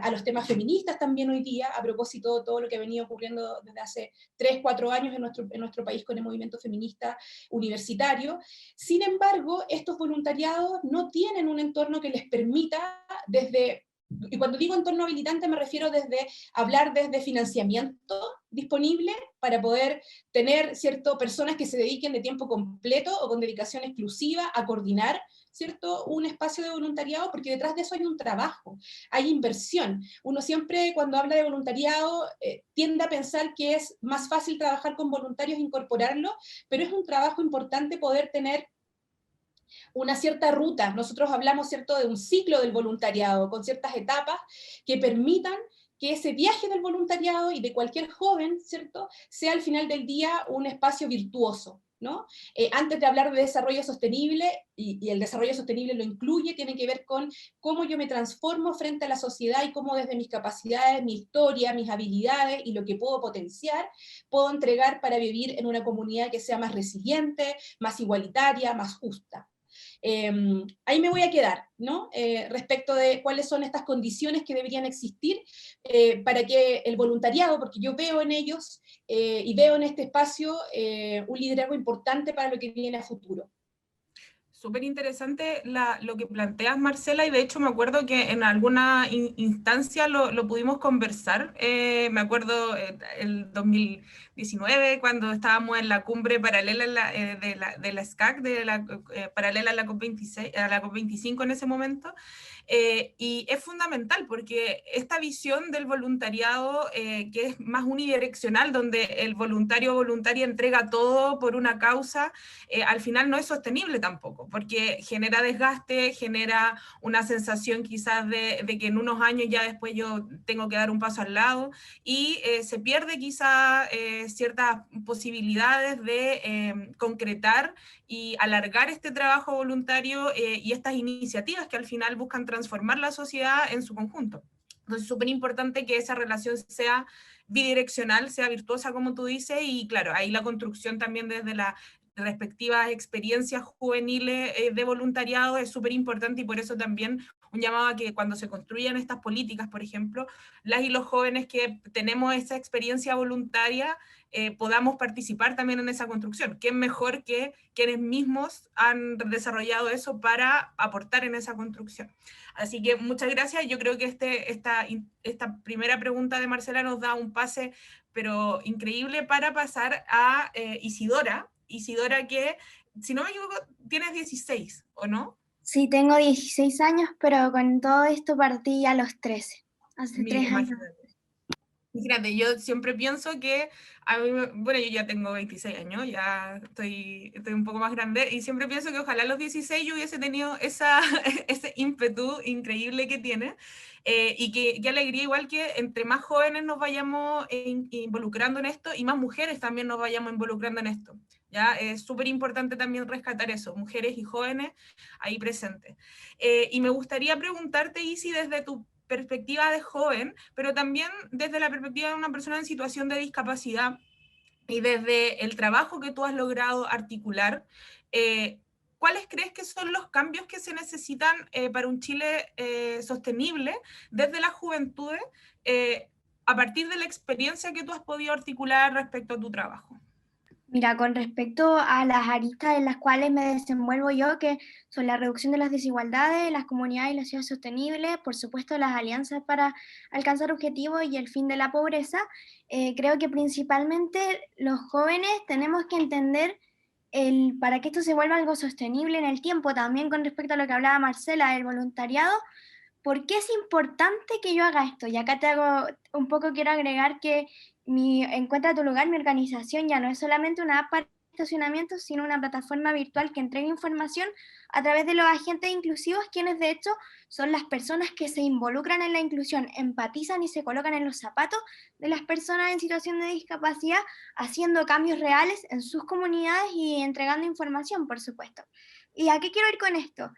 a los temas feministas también hoy día, a propósito de todo lo que ha venido ocurriendo desde hace 3, 4 años en nuestro país con el movimiento feminista universitario. Sin embargo, estos voluntariados no tienen un entorno que les permita y cuando digo entorno habilitante me refiero hablar desde financiamiento disponible para poder tener, ¿cierto?, personas que se dediquen de tiempo completo o con dedicación exclusiva a coordinar, ¿cierto?, un espacio de voluntariado, porque detrás de eso hay un trabajo, hay inversión. Uno siempre cuando habla de voluntariado tiende a pensar que es más fácil trabajar con voluntarios e incorporarlo, pero es un trabajo importante poder tener una cierta ruta. Nosotros hablamos, ¿cierto?, de un ciclo del voluntariado, con ciertas etapas que permitan que ese viaje del voluntariado y de cualquier joven, ¿cierto?, sea al final del día un espacio virtuoso, ¿no? Antes de hablar de desarrollo sostenible, y el desarrollo sostenible lo incluye, tiene que ver con cómo yo me transformo frente a la sociedad y cómo desde mis capacidades, mi historia, mis habilidades y lo que puedo potenciar, puedo entregar para vivir en una comunidad que sea más resiliente, más igualitaria, más justa. Ahí me voy a quedar, ¿no? Respecto de cuáles son estas condiciones que deberían existir para que el voluntariado, porque yo veo en ellos y veo en este espacio un liderazgo importante para lo que viene a futuro. Súper interesante lo que planteas, Marcela, y de hecho me acuerdo que en alguna instancia lo pudimos conversar. Me acuerdo el 2019, cuando estábamos en la cumbre paralela de la SCAC, paralela a la COP26, a la COP25 en ese momento. Y es fundamental porque esta visión del voluntariado que es más unidireccional, donde el voluntario o voluntaria entrega todo por una causa, al final no es sostenible tampoco, porque genera desgaste, genera una sensación quizás de que en unos años ya después yo tengo que dar un paso al lado, y se pierde quizás ciertas posibilidades de concretar y alargar este trabajo voluntario y estas iniciativas que al final buscan transformar la sociedad en su conjunto. Entonces es súper importante que esa relación sea bidireccional, sea virtuosa, como tú dices, y claro, ahí la construcción también desde las respectivas experiencias juveniles de voluntariado es súper importante, y por eso también un llamado a que cuando se construyan estas políticas, por ejemplo, las y los jóvenes que tenemos esa experiencia voluntaria podamos participar también en esa construcción. ¿Qué mejor que quienes mismos han desarrollado eso para aportar en esa construcción? Así que muchas gracias. Yo creo que esta primera pregunta de Marcela nos da un pase pero increíble para pasar a Isidora. Isidora que, si no me equivoco, tienes 16, ¿o no? Sí, tengo 16 años, pero con todo esto partí a los 13, hace 3 años. Imagínate, yo siempre pienso que, bueno, yo ya tengo 26 años, ya estoy un poco más grande, y siempre pienso que ojalá a los 16 yo hubiese tenido ese ímpetu increíble que tiene, y qué alegría igual que entre más jóvenes nos vayamos involucrando en esto, y más mujeres también nos vayamos involucrando en esto. ¿Ya? Es súper importante también rescatar eso, mujeres y jóvenes ahí presentes. Y me gustaría preguntarte, Isi, desde tu perspectiva de joven, pero también desde la perspectiva de una persona en situación de discapacidad y desde el trabajo que tú has logrado articular, ¿cuáles crees que son los cambios que se necesitan para un Chile sostenible desde las juventudes a partir de la experiencia que tú has podido articular respecto a tu trabajo? Mira, con respecto a las aristas en las cuales me desenvuelvo yo, que son la reducción de las desigualdades, las comunidades y la ciudad sostenible, por supuesto las alianzas para alcanzar objetivos y el fin de la pobreza, creo que principalmente los jóvenes tenemos que entender para que esto se vuelva algo sostenible en el tiempo, también con respecto a lo que hablaba Marcela, del voluntariado. ¿Por qué es importante que yo haga esto? Y acá te hago un poco, quiero agregar que Encuentra tu lugar, mi organización, ya no es solamente una app para estacionamientos, sino una plataforma virtual que entrega información a través de los agentes inclusivos, quienes de hecho son las personas que se involucran en la inclusión, empatizan y se colocan en los zapatos de las personas en situación de discapacidad, haciendo cambios reales en sus comunidades y entregando información, por supuesto. ¿Y a qué quiero ir con esto?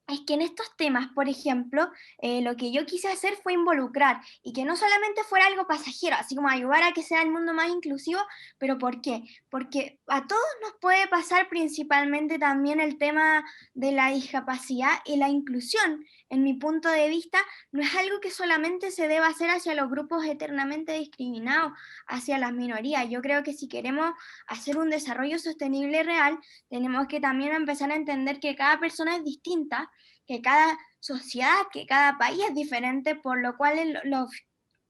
Es que en estos temas, por ejemplo, lo que yo quise hacer fue involucrar y que no solamente fuera algo pasajero, así como ayudar a que sea el mundo más inclusivo, pero ¿por qué? Porque a todos nos puede pasar principalmente también el tema de la discapacidad y la inclusión. En mi punto de vista, no es algo que solamente se deba hacer hacia los grupos eternamente discriminados, hacia las minorías. Yo creo que si queremos hacer un desarrollo sostenible real, tenemos que también empezar a entender que cada persona es distinta, que cada sociedad, que cada país es diferente, por lo cual los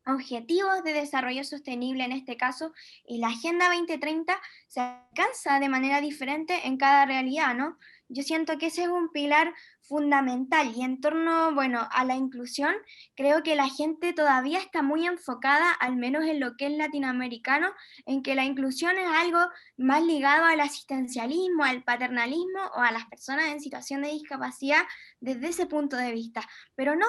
objetivos de desarrollo sostenible en este caso y la Agenda 2030 se alcanza de manera diferente en cada realidad, ¿no? Yo siento que ese es un pilar fundamental y en torno, bueno, a la inclusión, creo que la gente todavía está muy enfocada, al menos en lo que es latinoamericano, en que la inclusión es algo más ligado al asistencialismo, al paternalismo o a las personas en situación de discapacidad desde ese punto de vista, pero no,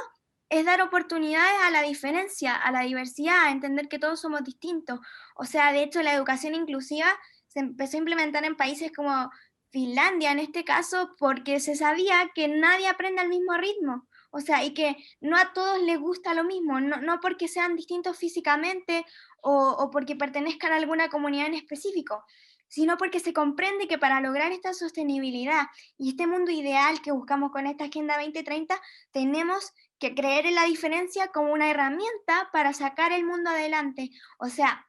es dar oportunidades a la diferencia, a la diversidad, a entender que todos somos distintos. O sea, de hecho, la educación inclusiva se empezó a implementar en países como Finlandia, en este caso, porque se sabía que nadie aprende al mismo ritmo. O sea, y que no a todos les gusta lo mismo, no porque sean distintos físicamente o porque pertenezcan a alguna comunidad en específico, sino porque se comprende que para lograr esta sostenibilidad y este mundo ideal que buscamos con esta Agenda 2030, tenemos que creer en la diferencia como una herramienta para sacar el mundo adelante. O sea,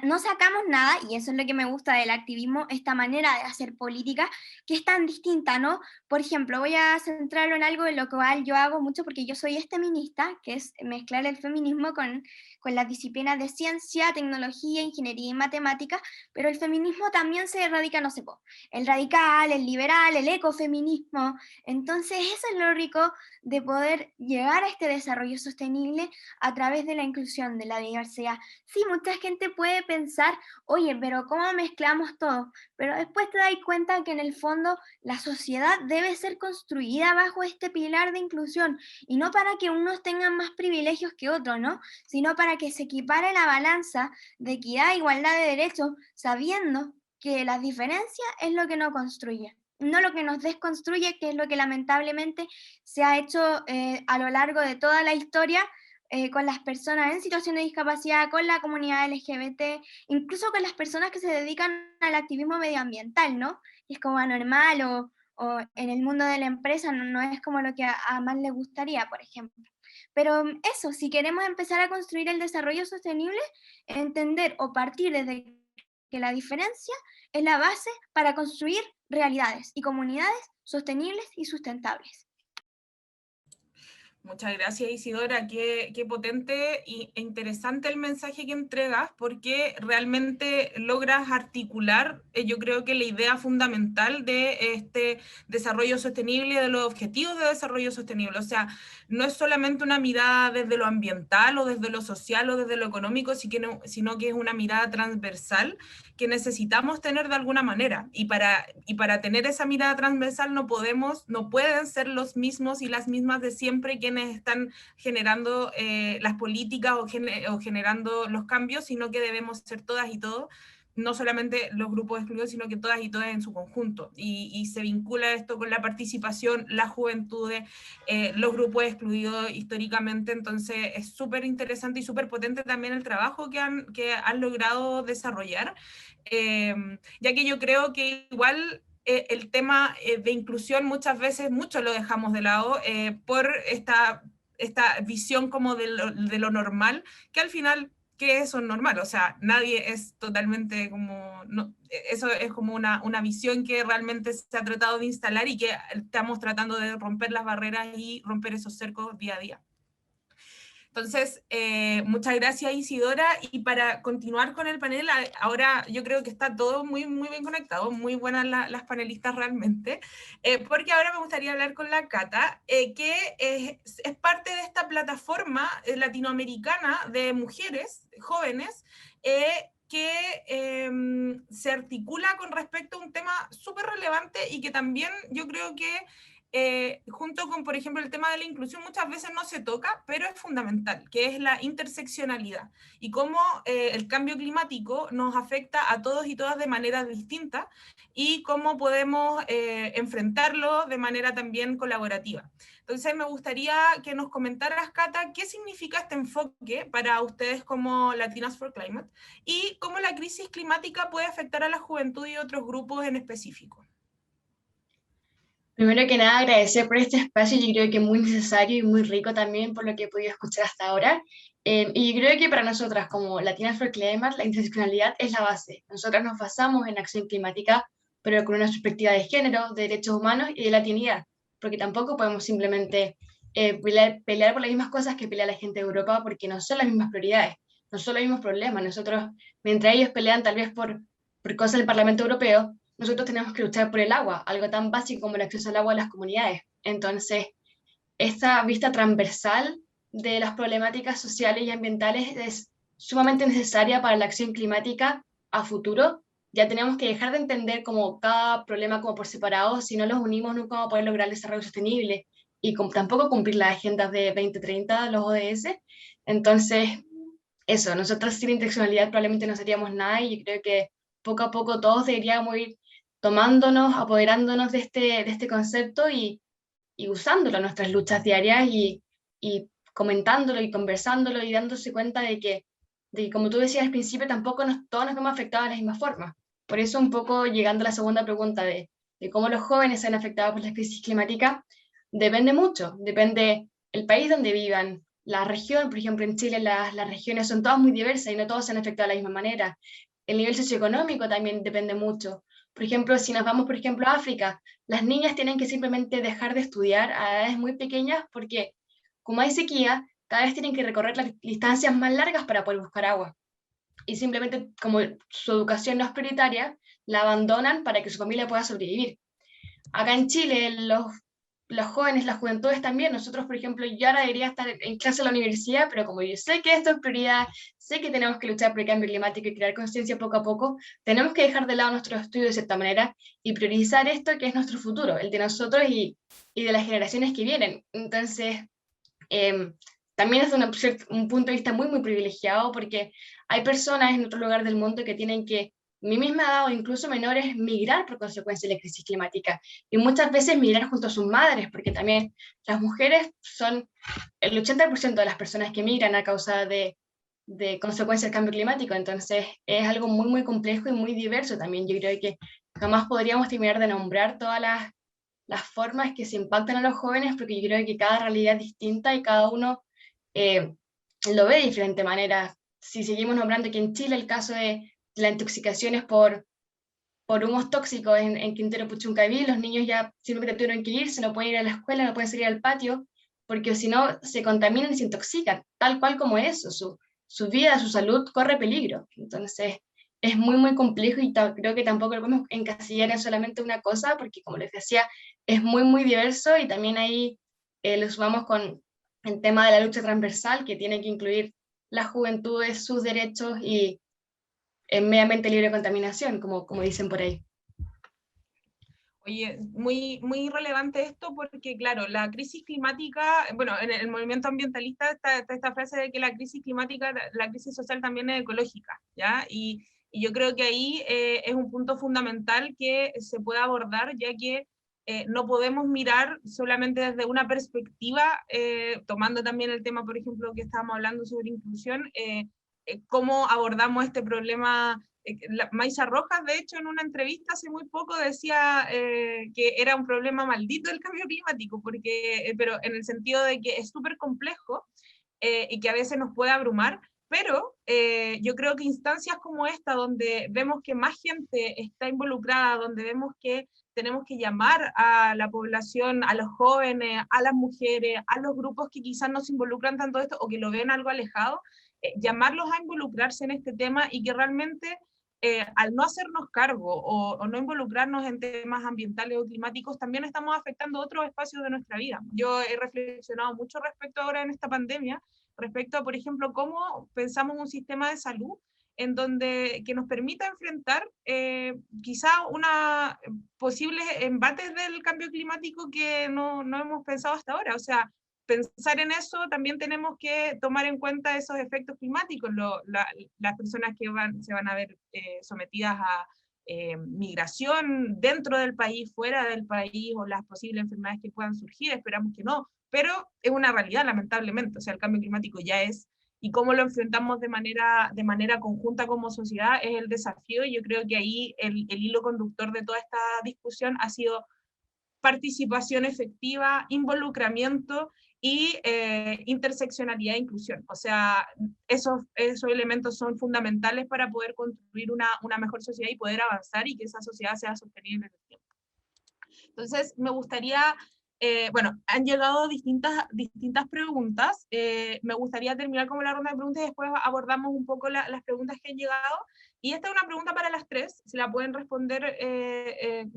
no sacamos nada, y eso es lo que me gusta del activismo, esta manera de hacer política, que es tan distinta, ¿no? Por ejemplo, voy a centrarlo en algo en lo cual yo hago mucho, porque yo soy feminista, que es mezclar el feminismo con las disciplinas de ciencia, tecnología, ingeniería y matemática, pero el feminismo también se radica, no sé, el radical, el liberal, el ecofeminismo. Entonces eso es lo rico de poder llegar a este desarrollo sostenible a través de la inclusión, de la diversidad. Sí, mucha gente puede pensar, oye, pero ¿cómo mezclamos todo? Pero después te das cuenta que en el fondo la sociedad debe ser construida bajo este pilar de inclusión, y no para que unos tengan más privilegios que otros, ¿no? Sino para que se equipare la balanza de equidad e igualdad de derechos, sabiendo que las diferencias es lo que nos construye, no lo que nos desconstruye, que es lo que lamentablemente se ha hecho a lo largo de toda la historia, con las personas en situación de discapacidad, con la comunidad LGBT, incluso con las personas que se dedican al activismo medioambiental, ¿no? Y es como anormal o en el mundo de la empresa no es como lo que a más les gustaría, por ejemplo. Pero eso, si queremos empezar a construir el desarrollo sostenible, entender o partir desde que la diferencia es la base para construir realidades y comunidades sostenibles y sustentables. Muchas gracias, Isidora. Qué potente e interesante el mensaje que entregas, porque realmente logras articular, yo creo que la idea fundamental de este desarrollo sostenible y de los objetivos de desarrollo sostenible. O sea, no es solamente una mirada desde lo ambiental o desde lo social o desde lo económico, sino que es una mirada transversal que necesitamos tener de alguna manera. Y para tener esa mirada transversal no pueden ser los mismos y las mismas de siempre quienes están generando las políticas o generando los cambios, sino que debemos ser todas y todos, no solamente los grupos excluidos, sino que todas y todas en su conjunto. Y se vincula esto con la participación, las juventudes, los grupos excluidos históricamente. Entonces es súper interesante y súper potente también el trabajo que han logrado desarrollar, ya que yo creo que igual el tema de inclusión muchas veces lo dejamos de lado por esta visión como de lo normal, que al final, ¿qué es eso normal? O sea, nadie es totalmente como, no, eso es como una visión que realmente se ha tratado de instalar y que estamos tratando de romper las barreras y romper esos cercos día a día. Entonces, muchas gracias, Isidora, y para continuar con el panel, ahora yo creo que está todo muy, muy bien conectado, muy buenas las panelistas realmente, porque ahora me gustaría hablar con la Cata, que es parte de esta plataforma latinoamericana de mujeres jóvenes, que se articula con respecto a un tema súper relevante y que también yo creo que junto con, por ejemplo, el tema de la inclusión muchas veces no se toca, pero es fundamental, que es la interseccionalidad y cómo el cambio climático nos afecta a todos y todas de manera distinta y cómo podemos enfrentarlo de manera también colaborativa. Entonces me gustaría que nos comentaras, Cata, qué significa este enfoque para ustedes como Latinas for Climate y cómo la crisis climática puede afectar a la juventud y otros grupos en específico. Primero que nada, agradecer por este espacio, yo creo que muy necesario y muy rico también por lo que he podido escuchar hasta ahora. Y yo creo que para nosotras, como Latinas for Climate, la interseccionalidad es la base. Nosotras nos basamos en acción climática, pero con una perspectiva de género, de derechos humanos y de latinidad, porque tampoco podemos simplemente pelear por las mismas cosas que pelea la gente de Europa, porque no son las mismas prioridades, no son los mismos problemas. Nosotros, mientras ellos pelean tal vez por cosas del Parlamento Europeo, nosotros tenemos que luchar por el agua, algo tan básico como el acceso al agua a las comunidades. Entonces, esta vista transversal de las problemáticas sociales y ambientales es sumamente necesaria para la acción climática a futuro. Ya tenemos que dejar de entender como cada problema como por separado, si no los unimos nunca vamos a poder lograr el desarrollo sostenible y tampoco cumplir las agendas de 2030, los ODS. Entonces, eso, nosotros sin interseccionalidad probablemente no seríamos nada y yo creo que poco a poco todos deberíamos ir tomándonos, apoderándonos de este concepto y usándolo en nuestras luchas diarias y comentándolo y conversándolo y dándose cuenta de que como tú decías al principio, tampoco todos nos vemos afectados de la misma forma. Por eso un poco llegando a la segunda pregunta de cómo los jóvenes se han afectado por la crisis climática, depende mucho, depende el país donde vivan, la región, por ejemplo en Chile las regiones son todas muy diversas y no todos se han afectado de la misma manera. El nivel socioeconómico también depende mucho. Por ejemplo, si nos vamos, por ejemplo, a África, las niñas tienen que simplemente dejar de estudiar a edades muy pequeñas porque, como hay sequía, cada vez tienen que recorrer las distancias más largas para poder buscar agua. Y simplemente, como su educación no es prioritaria, la abandonan para que su familia pueda sobrevivir. Acá en Chile, los jóvenes, las juventudes también, nosotros, por ejemplo, yo ahora debería estar en clase en la universidad, pero como yo sé que esto es prioridad, sé que tenemos que luchar por el cambio climático y crear conciencia poco a poco, tenemos que dejar de lado nuestros estudios de cierta manera y priorizar esto que es nuestro futuro, el de nosotros y de las generaciones que vienen. Entonces, también es un punto de vista muy, muy privilegiado porque hay personas en otro lugar del mundo que tienen que mi misma edad o incluso menores migrar por consecuencia de la crisis climática y muchas veces migrar junto a sus madres, porque también las mujeres son el 80% de las personas que migran a causa de consecuencias del cambio climático, entonces es algo muy muy complejo y muy diverso también. Yo creo que jamás podríamos terminar de nombrar todas las formas que se impactan a los jóvenes, porque yo creo que cada realidad es distinta y cada uno lo ve de diferente manera. Si seguimos nombrando que en Chile el caso de las intoxicaciones por humos tóxicos en Quintero Puchuncaví, los niños ya simplemente tuvieron que irse, no pueden ir a la escuela, no pueden salir al patio, porque si no se contaminan y se intoxican, tal cual como eso, su vida, su salud corre peligro. Entonces, es muy, muy complejo y creo que tampoco lo podemos encasillar en solamente una cosa, porque como les decía, es muy, muy diverso y también ahí lo sumamos con el tema de la lucha transversal, que tiene que incluir las juventudes, sus derechos y el medio ambiente libre de contaminación, como dicen por ahí. Oye, muy, muy relevante esto porque, claro, la crisis climática, bueno, en el movimiento ambientalista está esta frase de que la crisis climática, la crisis social también es ecológica, ¿ya? Y yo creo que ahí es un punto fundamental que se puede abordar, ya que no podemos mirar solamente desde una perspectiva, tomando también el tema, por ejemplo, que estábamos hablando sobre inclusión, cómo abordamos este problema. Maisa Rojas, de hecho, en una entrevista hace muy poco decía que era un problema maldito el cambio climático, porque, pero en el sentido de que es súper complejo y que a veces nos puede abrumar, pero yo creo que instancias como esta, donde vemos que más gente está involucrada, donde vemos que tenemos que llamar a la población, a los jóvenes, a las mujeres, a los grupos que quizás no se involucran tanto en esto o que lo ven algo alejado, llamarlos a involucrarse en este tema y que realmente al no hacernos cargo o no involucrarnos en temas ambientales o climáticos, también estamos afectando otros espacios de nuestra vida. Yo he reflexionado mucho respecto ahora en esta pandemia, respecto a, por ejemplo, cómo pensamos un sistema de salud en donde que nos permita enfrentar quizá una posibles embates del cambio climático que no hemos pensado hasta ahora. O sea, pensar en eso, también tenemos que tomar en cuenta esos efectos climáticos, las personas que se van a ver sometidas a migración dentro del país, fuera del país, o las posibles enfermedades que puedan surgir, esperamos que no, pero es una realidad lamentablemente, o sea, el cambio climático ya es, y cómo lo enfrentamos de manera conjunta como sociedad es el desafío, y yo creo que ahí el hilo conductor de toda esta discusión ha sido participación efectiva, involucramiento y interseccionalidad e inclusión. O sea, esos elementos son fundamentales para poder construir una mejor sociedad y poder avanzar y que esa sociedad sea sostenible en el tiempo. Entonces, me gustaría, bueno, han llegado distintas preguntas. Me gustaría terminar con la ronda de preguntas y después abordamos un poco las preguntas que han llegado. Y esta es una pregunta para las tres, si la pueden responder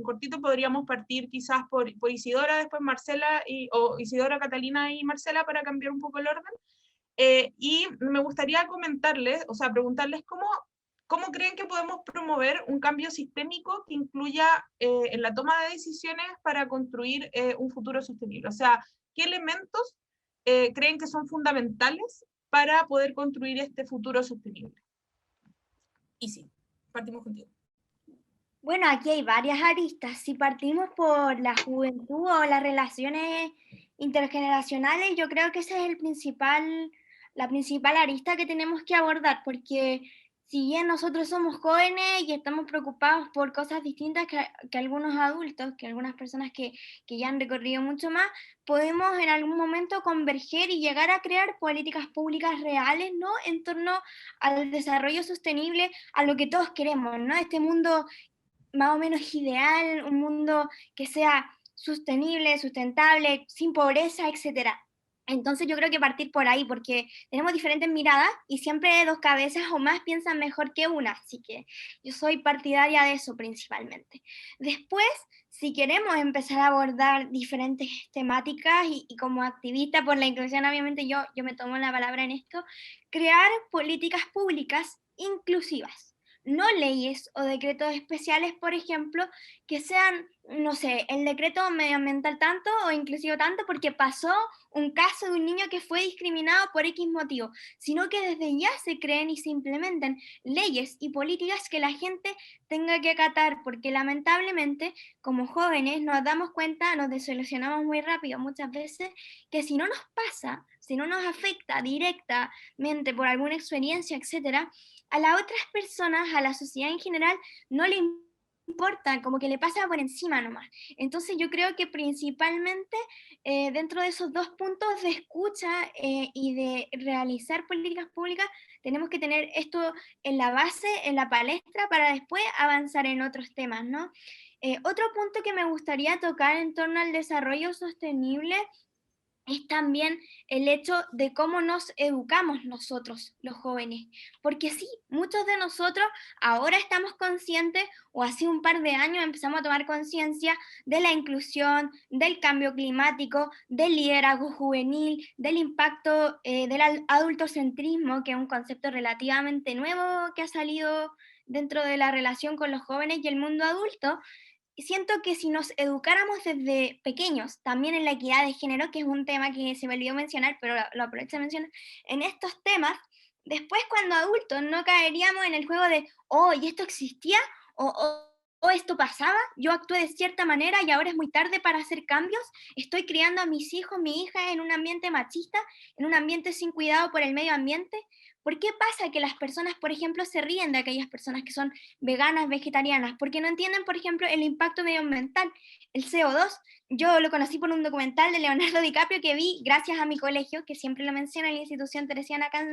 cortito, podríamos partir quizás por Isidora, después Marcela, o Isidora, Catalina y Marcela para cambiar un poco el orden. Y me gustaría comentarles, o sea, preguntarles cómo creen que podemos promover un cambio sistémico que incluya en la toma de decisiones para construir un futuro sostenible. O sea, ¿qué elementos creen que son fundamentales para poder construir este futuro sostenible? Y sí, partimos contigo. Bueno, aquí hay varias aristas. Si partimos por la juventud o las relaciones intergeneracionales, yo creo que esa es la principal arista que tenemos que abordar, porque si bien nosotros somos jóvenes y estamos preocupados por cosas distintas que algunos adultos, que algunas personas que ya han recorrido mucho más, podemos en algún momento converger y llegar a crear políticas públicas reales, ¿no?, en torno al desarrollo sostenible, a lo que todos queremos, ¿no? Este mundo más o menos ideal, un mundo que sea sostenible, sustentable, sin pobreza, etc. Entonces yo creo que partir por ahí, porque tenemos diferentes miradas y siempre dos cabezas o más piensan mejor que una, así que yo soy partidaria de eso principalmente. Después, si queremos empezar a abordar diferentes temáticas y como activista por la inclusión, obviamente yo me tomo la palabra en esto, crear políticas públicas inclusivas. No leyes o decretos especiales, por ejemplo, que sean, no sé, el decreto medioambiental tanto o inclusivo tanto porque pasó un caso de un niño que fue discriminado por X motivo, sino que desde ya se creen y se implementen leyes y políticas que la gente tenga que acatar, porque lamentablemente como jóvenes nos damos cuenta, nos desilusionamos muy rápido muchas veces, que si no nos pasa, si no nos afecta directamente por alguna experiencia, etcétera, a las otras personas, a la sociedad en general, no le importa, como que le pasa por encima nomás. Entonces yo creo que principalmente dentro de esos dos puntos de escucha y de realizar políticas públicas, tenemos que tener esto en la base, en la palestra, para después avanzar en otros temas, ¿no? Otro punto que me gustaría tocar en torno al desarrollo sostenible es también el hecho de cómo nos educamos nosotros, los jóvenes. Porque sí, muchos de nosotros ahora estamos conscientes, o hace un par de años empezamos a tomar conciencia de la inclusión, del cambio climático, del liderazgo juvenil, del impacto del adultocentrismo, que es un concepto relativamente nuevo que ha salido dentro de la relación con los jóvenes y el mundo adulto. Siento que si nos educáramos desde pequeños, también en la equidad de género, que es un tema que se me olvidó mencionar, pero lo aprovecho de mencionar, en estos temas, después cuando adultos no caeríamos en el juego de, oh, ¿y esto existía? O esto pasaba, yo actué de cierta manera y ahora es muy tarde para hacer cambios, estoy criando a mis hijos, mi hija en un ambiente machista, en un ambiente sin cuidado por el medio ambiente. ¿Por qué pasa que las personas, por ejemplo, se ríen de aquellas personas que son veganas, vegetarianas? Porque no entienden, por ejemplo, el impacto medioambiental, el CO2. Yo lo conocí por un documental de Leonardo DiCaprio que vi gracias a mi colegio, que siempre lo menciona, la institución teresiana acá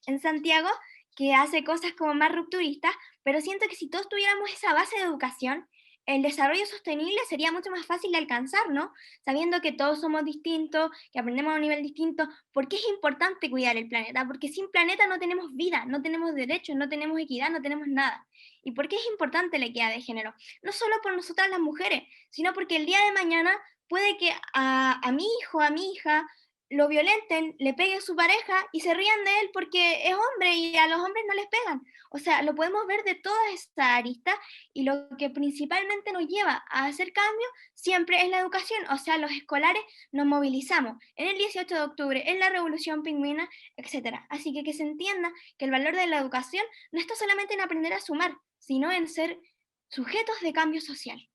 en Santiago, que hace cosas como más rupturistas, pero siento que si todos tuviéramos esa base de educación, el desarrollo sostenible sería mucho más fácil de alcanzar, ¿no? Sabiendo que todos somos distintos, que aprendemos a un nivel distinto. ¿Por qué es importante cuidar el planeta? Porque sin planeta no tenemos vida, no tenemos derechos, no tenemos equidad, no tenemos nada. ¿Y por qué es importante la equidad de género? No solo por nosotras las mujeres, sino porque el día de mañana puede que a mi hijo, a mi hija, lo violenten, le peguen a su pareja y se rían de él porque es hombre y a los hombres no les pegan. O sea, lo podemos ver de todas estas aristas, y lo que principalmente nos lleva a hacer cambios siempre es la educación. O sea, los escolares nos movilizamos en el 18 de octubre, en la Revolución Pingüina, etc. Así que se entienda que el valor de la educación no está solamente en aprender a sumar, sino en ser sujetos de cambio social.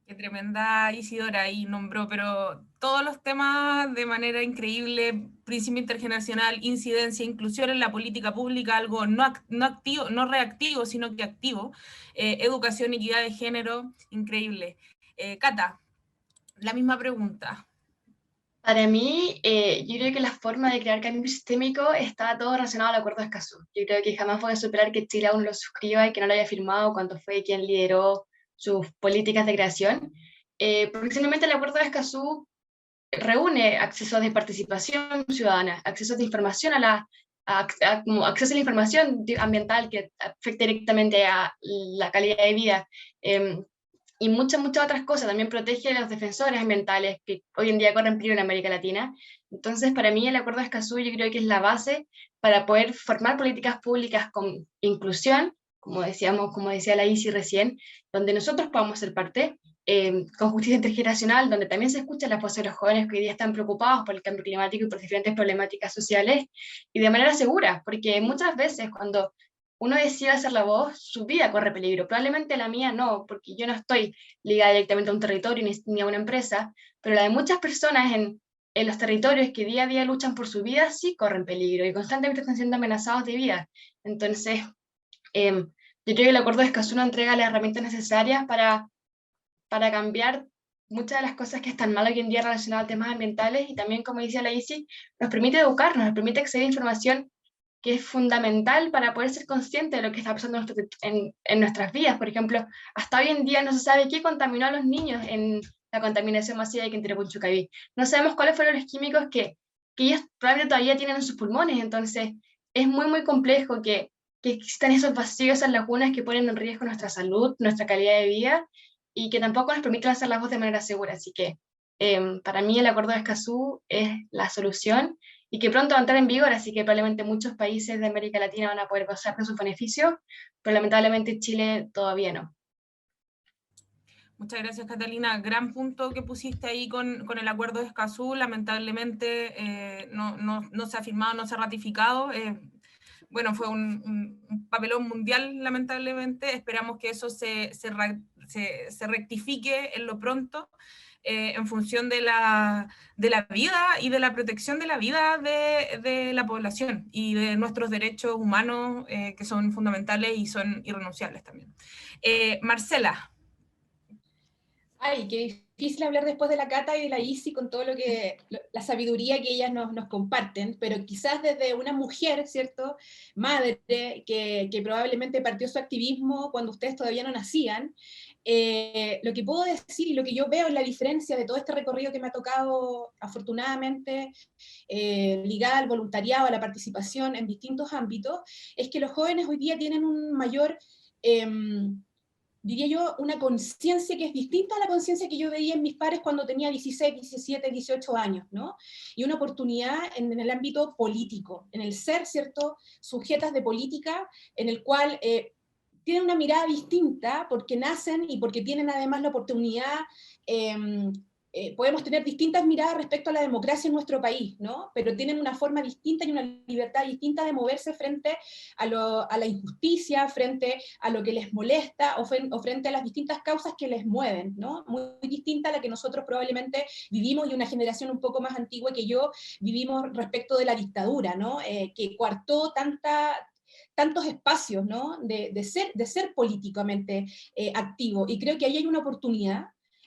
Qué tremenda Isidora ahí nombró, pero todos los temas de manera increíble: principio intergeneracional, incidencia, inclusión en la política pública, algo no activo, no reactivo, sino que activo, educación, equidad de género, increíble. Cata, la misma pregunta. Para mí, yo creo que la forma de crear cambio sistémico está todo relacionado al Acuerdo de Escazú. Yo creo que jamás voy a superar que Chile aún lo suscriba y que no lo haya firmado cuando fue quien lideró sus políticas de creación, porque simplemente el Acuerdo de Escazú reúne accesos de participación ciudadana, accesos de información como acceso a la información ambiental que afecta directamente a la calidad de vida, y muchas otras cosas. También protege a los defensores ambientales que hoy en día corren peligro en América Latina. Entonces, para mí el Acuerdo de Escazú yo creo que es la base para poder formar políticas públicas con inclusión, como decía la Isi recién, donde nosotros podamos ser parte, con justicia intergeneracional, donde también se escuchan las voces de los jóvenes que hoy día están preocupados por el cambio climático y por diferentes problemáticas sociales, y de manera segura, porque muchas veces cuando uno decide hacer la voz, su vida corre peligro. Probablemente la mía no, porque yo no estoy ligada directamente a un territorio ni a una empresa, pero la de muchas personas en los territorios que día a día luchan por su vida sí corren peligro y constantemente están siendo amenazados de vida. Entonces, yo creo que el Acuerdo de Escazú nos entrega las herramientas necesarias para cambiar muchas de las cosas que están mal hoy en día relacionadas a temas ambientales, y también, como decía la Isi, nos permite educarnos, nos permite acceder a información que es fundamental para poder ser consciente de lo que está pasando en nuestras vidas. Por ejemplo, hasta hoy en día no se sabe qué contaminó a los niños en la contaminación masiva de Quintero Punchucaví. No sabemos cuáles fueron los químicos que ellos probablemente todavía tienen en sus pulmones. Entonces, es muy complejo que existan esos vacíos, esas lagunas que ponen en riesgo nuestra salud, nuestra calidad de vida, y que tampoco nos permiten hacer la voz de manera segura. Así que, para mí el Acuerdo de Escazú es la solución, y que pronto va a entrar en vigor, así que probablemente muchos países de América Latina van a poder gozar de sus beneficios, pero lamentablemente Chile todavía no. Muchas gracias, Catalina. Gran punto que pusiste ahí con el Acuerdo de Escazú. Lamentablemente no se ha firmado, no se ha ratificado. Bueno, fue un papelón mundial, lamentablemente. Esperamos que eso se rectifique en lo pronto, en función de la vida y de la protección de la vida de la población y de nuestros derechos humanos, que son fundamentales y son irrenunciables también. Marcela. Ay, qué difícil hablar después de la Cata y de la Isi con todo la sabiduría que ellas nos comparten, pero quizás desde una mujer, ¿cierto? Madre, que probablemente partió su activismo cuando ustedes todavía no nacían, lo que puedo decir y lo que yo veo en la diferencia de todo este recorrido que me ha tocado, afortunadamente, ligada al voluntariado, a la participación en distintos ámbitos, es que los jóvenes hoy día tienen un mayor... diría yo, una conciencia que es distinta a la conciencia que yo veía en mis pares cuando tenía 16, 17, 18 años, ¿no? Y una oportunidad en el ámbito político, en el ser, ¿cierto?, sujetas de política, en el cual tienen una mirada distinta porque nacen y porque tienen además la oportunidad, podemos tener distintas miradas respecto a la democracia en nuestro país, ¿no? Pero tienen una forma distinta y una libertad distinta de moverse frente a la injusticia, frente a lo que les molesta o frente a las distintas causas que les mueven, ¿no? Muy distinta a la que nosotros probablemente vivimos y una generación un poco más antigua que yo vivimos respecto de la dictadura, ¿no? Que coartó tantos espacios, ¿no? de ser políticamente activo. Y creo que ahí hay una oportunidad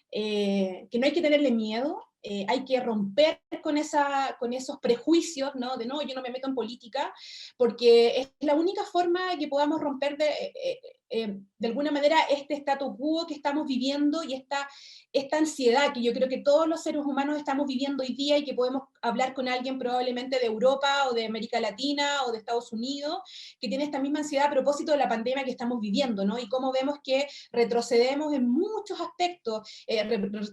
que no hay que tenerle miedo, hay que romper con esos prejuicios, ¿no? De no, yo no me meto en política, porque es la única forma de que podamos romper de alguna manera este statu quo que estamos viviendo y esta ansiedad que yo creo que todos los seres humanos estamos viviendo hoy día y que podemos hablar con alguien probablemente de Europa o de América Latina o de Estados Unidos, que tiene esta misma ansiedad a propósito de la pandemia que estamos viviendo, ¿no? Y cómo vemos que retrocedemos en muchos aspectos,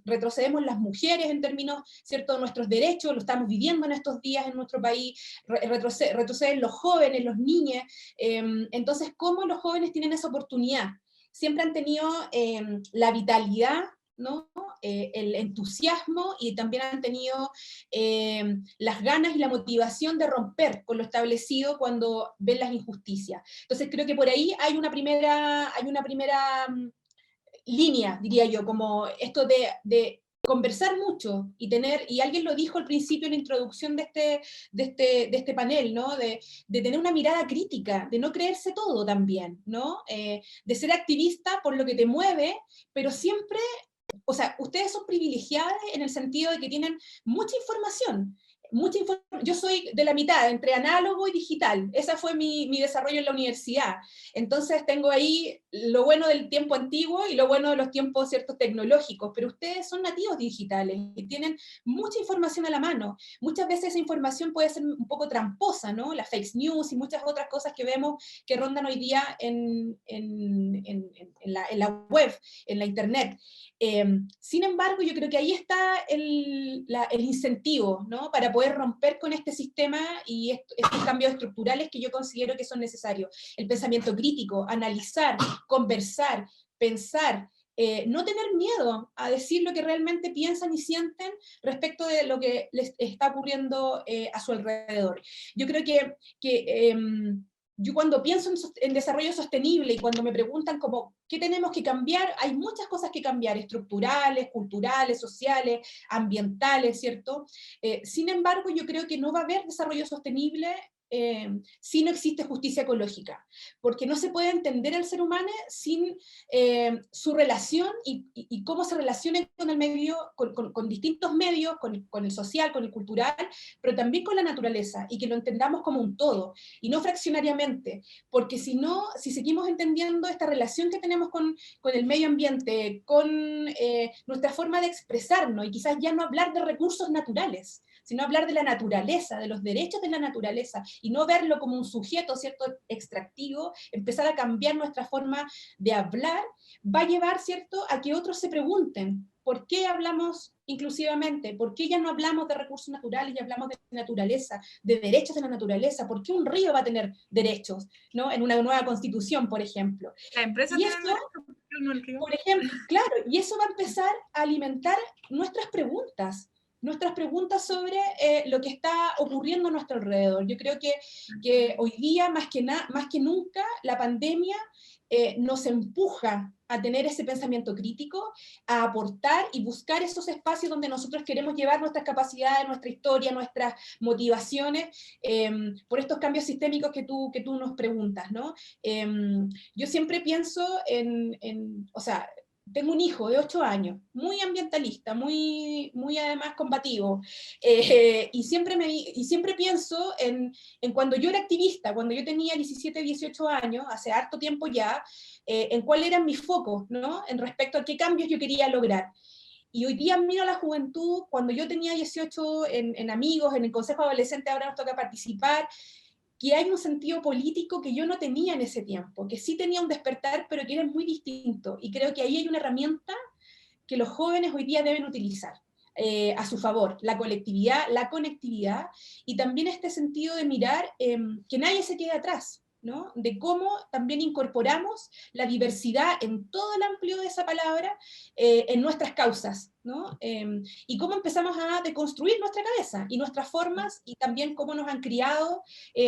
retrocedemos las mujeres en términos, ¿cierto?, de nuestros derechos, lo estamos viviendo en estos días en nuestro país, retroceden los jóvenes, los niños, entonces, ¿cómo los jóvenes tienen esa oportunidad? Siempre han tenido la vitalidad, ¿no? El entusiasmo y también han tenido las ganas y la motivación de romper con lo establecido cuando ven las injusticias. Entonces creo que por ahí hay una primera línea, diría yo, como esto de conversar mucho y alguien lo dijo al principio en la introducción de este panel, ¿no? De tener una mirada crítica, de no creerse todo también, ¿no? De ser activista por lo que te mueve, pero siempre, o sea, ustedes son privilegiados en el sentido de que tienen mucha información. Yo soy de la mitad, entre análogo y digital. Ese fue mi desarrollo en la universidad. Entonces tengo ahí lo bueno del tiempo antiguo y lo bueno de los tiempos ciertos tecnológicos, pero ustedes son nativos digitales y tienen mucha información a la mano. Muchas veces esa información puede ser un poco tramposa, ¿no? Las fake news y muchas otras cosas que vemos que rondan hoy día en la web, en la internet. Sin embargo, yo creo que ahí está el incentivo, ¿no? Para poder romper con este sistema y estos cambios estructurales que yo considero que son necesarios. El pensamiento crítico, analizar, conversar, pensar, no tener miedo a decir lo que realmente piensan y sienten respecto de lo que les está ocurriendo a su alrededor. Yo creo que yo cuando pienso en desarrollo sostenible y cuando me preguntan como, ¿qué tenemos que cambiar? Hay muchas cosas que cambiar, estructurales, culturales, sociales, ambientales, ¿cierto? Sin embargo, yo creo que no va a haber desarrollo sostenible si no existe justicia ecológica, porque no se puede entender al ser humano sin su relación y cómo se relaciona con el medio, con distintos medios, con el social, con el cultural, pero también con la naturaleza, y que lo entendamos como un todo, y no fraccionariamente, porque si seguimos entendiendo esta relación que tenemos con el medio ambiente, con nuestra forma de expresarnos, y quizás ya no hablar de recursos naturales, sino hablar de la naturaleza, de los derechos de la naturaleza, y no verlo como un sujeto, ¿cierto?, extractivo, empezar a cambiar nuestra forma de hablar, va a llevar, ¿cierto?, a que otros se pregunten, ¿por qué hablamos inclusivamente? ¿Por qué ya no hablamos de recursos naturales y hablamos de naturaleza, de derechos de la naturaleza? ¿Por qué un río va a tener derechos, ¿no?, en una nueva constitución, por ejemplo? La empresa y eso, por ejemplo, claro, y eso va a empezar a alimentar nuestras preguntas sobre lo que está ocurriendo a nuestro alrededor. Yo creo que hoy día, más que nunca, la pandemia nos empuja a tener ese pensamiento crítico, a aportar y buscar esos espacios donde nosotros queremos llevar nuestras capacidades, nuestra historia, nuestras motivaciones, por estos cambios sistémicos que tú nos preguntas, ¿no? Yo siempre pienso o sea, tengo un hijo de 8 años, muy ambientalista, muy además combativo, y siempre pienso en cuando yo era activista, cuando yo tenía 17, 18 años, hace harto tiempo ya, en cuáles eran mis focos, ¿no? En respecto a qué cambios yo quería lograr. Y hoy día miro a la juventud, cuando yo tenía 18 en amigos, en el Consejo Adolescente, ahora nos toca participar, que hay un sentido político que yo no tenía en ese tiempo, que sí tenía un despertar, pero que era muy distinto. Y creo que ahí hay una herramienta que los jóvenes hoy día deben utilizar a su favor, la colectividad, la conectividad, y también este sentido de mirar que nadie se quede atrás, ¿no? De cómo también incorporamos la diversidad en todo el amplio de esa palabra en nuestras causas, ¿no? Y cómo empezamos a deconstruir nuestra cabeza y nuestras formas, y también cómo nos han criado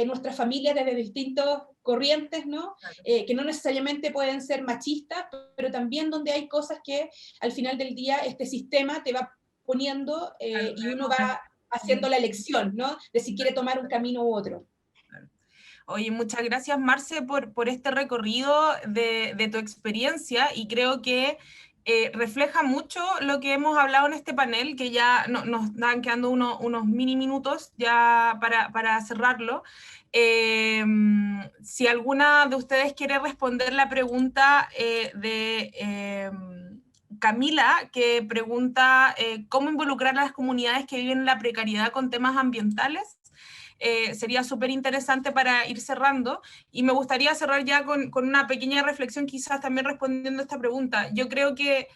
nuestras familias desde distintas corrientes, ¿no? Que no necesariamente pueden ser machistas, pero también donde hay cosas que al final del día este sistema te va poniendo y uno va haciendo la elección, ¿no? De si quiere tomar un camino u otro. Oye, muchas gracias, Marce, por este recorrido de tu experiencia, y creo que refleja mucho lo que hemos hablado en este panel, que ya nos dan quedando unos mini minutos ya para cerrarlo. Si alguna de ustedes quiere responder la pregunta de Camila, que pregunta cómo involucrar a las comunidades que viven la precariedad con temas ambientales. Sería súper interesante para ir cerrando, y me gustaría cerrar ya con una pequeña reflexión, quizás también respondiendo a esta pregunta. Yo creo que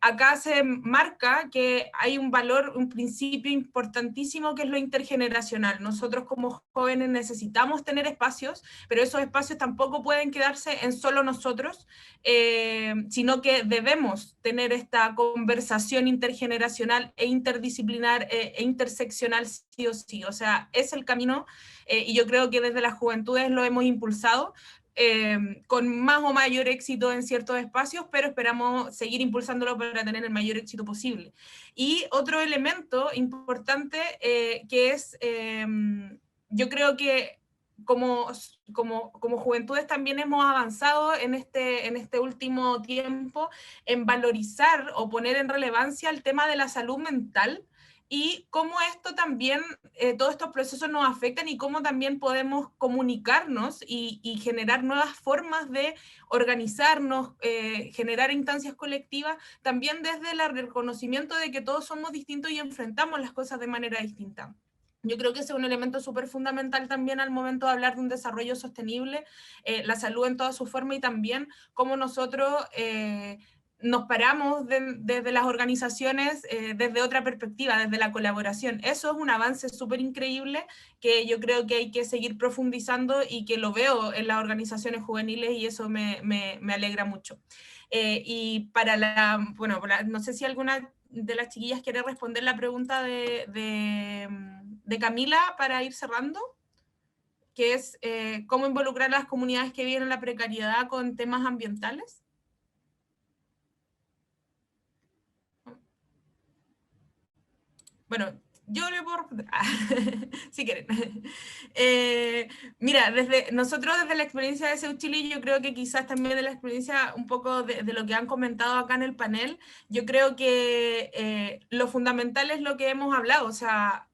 acá se marca que hay un valor, un principio importantísimo, que es lo intergeneracional. Nosotros como jóvenes necesitamos tener espacios, pero esos espacios tampoco pueden quedarse en solo nosotros, sino que debemos tener esta conversación intergeneracional e interdisciplinar e interseccional sí o sí. O sea, es el camino, y yo creo que desde las juventudes lo hemos impulsado, con más o mayor éxito en ciertos espacios, pero esperamos seguir impulsándolo para tener el mayor éxito posible. Y otro elemento importante que es, yo creo que como juventudes también hemos avanzado en este último tiempo en valorizar o poner en relevancia el tema de la salud mental, y cómo esto también, todos estos procesos nos afectan, y cómo también podemos comunicarnos y generar nuevas formas de organizarnos, generar instancias colectivas, también desde el reconocimiento de que todos somos distintos y enfrentamos las cosas de manera distinta. Yo creo que ese es un elemento súper fundamental también al momento de hablar de un desarrollo sostenible, la salud en toda su forma, y también cómo nosotros nos paramos desde las organizaciones desde otra perspectiva, desde la colaboración. Eso es un avance súper increíble que yo creo que hay que seguir profundizando, y que lo veo en las organizaciones juveniles, y eso me alegra mucho. Y bueno, no sé si alguna de las chiquillas quiere responder la pregunta de Camila para ir cerrando, que es cómo involucrar a las comunidades que viven en la precariedad con temas ambientales. Bueno, yo le puedo si quieren. Mira, nosotros desde la experiencia de CEU Chile, yo creo que quizás también de la experiencia un poco de lo que han comentado acá en el panel, yo creo que lo fundamental es lo que hemos hablado, o sea,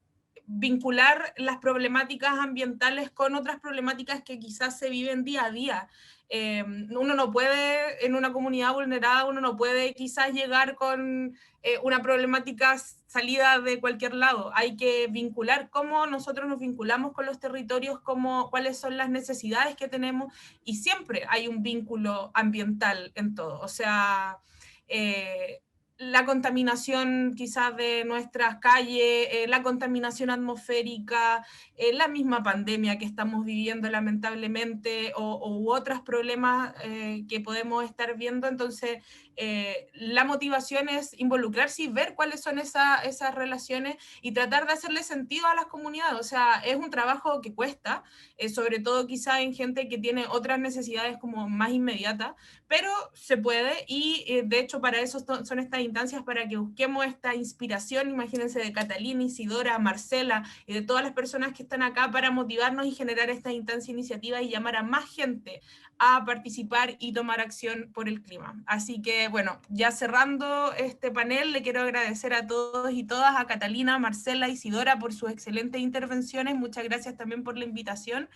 vincular las problemáticas ambientales con otras problemáticas que quizás se viven día a día. Uno no puede, en una comunidad vulnerada, uno no puede quizás llegar con una problemática salida de cualquier lado. Hay que vincular cómo nosotros nos vinculamos con los territorios, cuáles son las necesidades que tenemos, y siempre hay un vínculo ambiental en todo. O sea, la contaminación quizás de nuestras calles, la contaminación atmosférica, la misma pandemia que estamos viviendo lamentablemente, u otros problemas que podemos estar viendo. Entonces, la motivación es involucrarse y ver cuáles son esas relaciones, y tratar de hacerle sentido a las comunidades. O sea, es un trabajo que cuesta, sobre todo quizás en gente que tiene otras necesidades como más inmediatas, pero se puede, y de hecho para eso son estas instancias para que busquemos esta inspiración, imagínense, de Catalina, Isidora, Marcela y de todas las personas que están acá para motivarnos y generar esta instancia iniciativa y llamar a más gente a participar y tomar acción por el clima. Así que, bueno, ya cerrando este panel, le quiero agradecer a todos y todas, a Catalina, Marcela, Isidora, por sus excelentes intervenciones. Muchas gracias también por la invitación,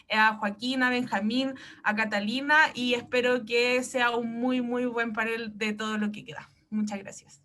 a Joaquín, a Benjamín, a Catalina, y espero que sea un muy, muy buen panel de todo lo que queda. Muchas gracias.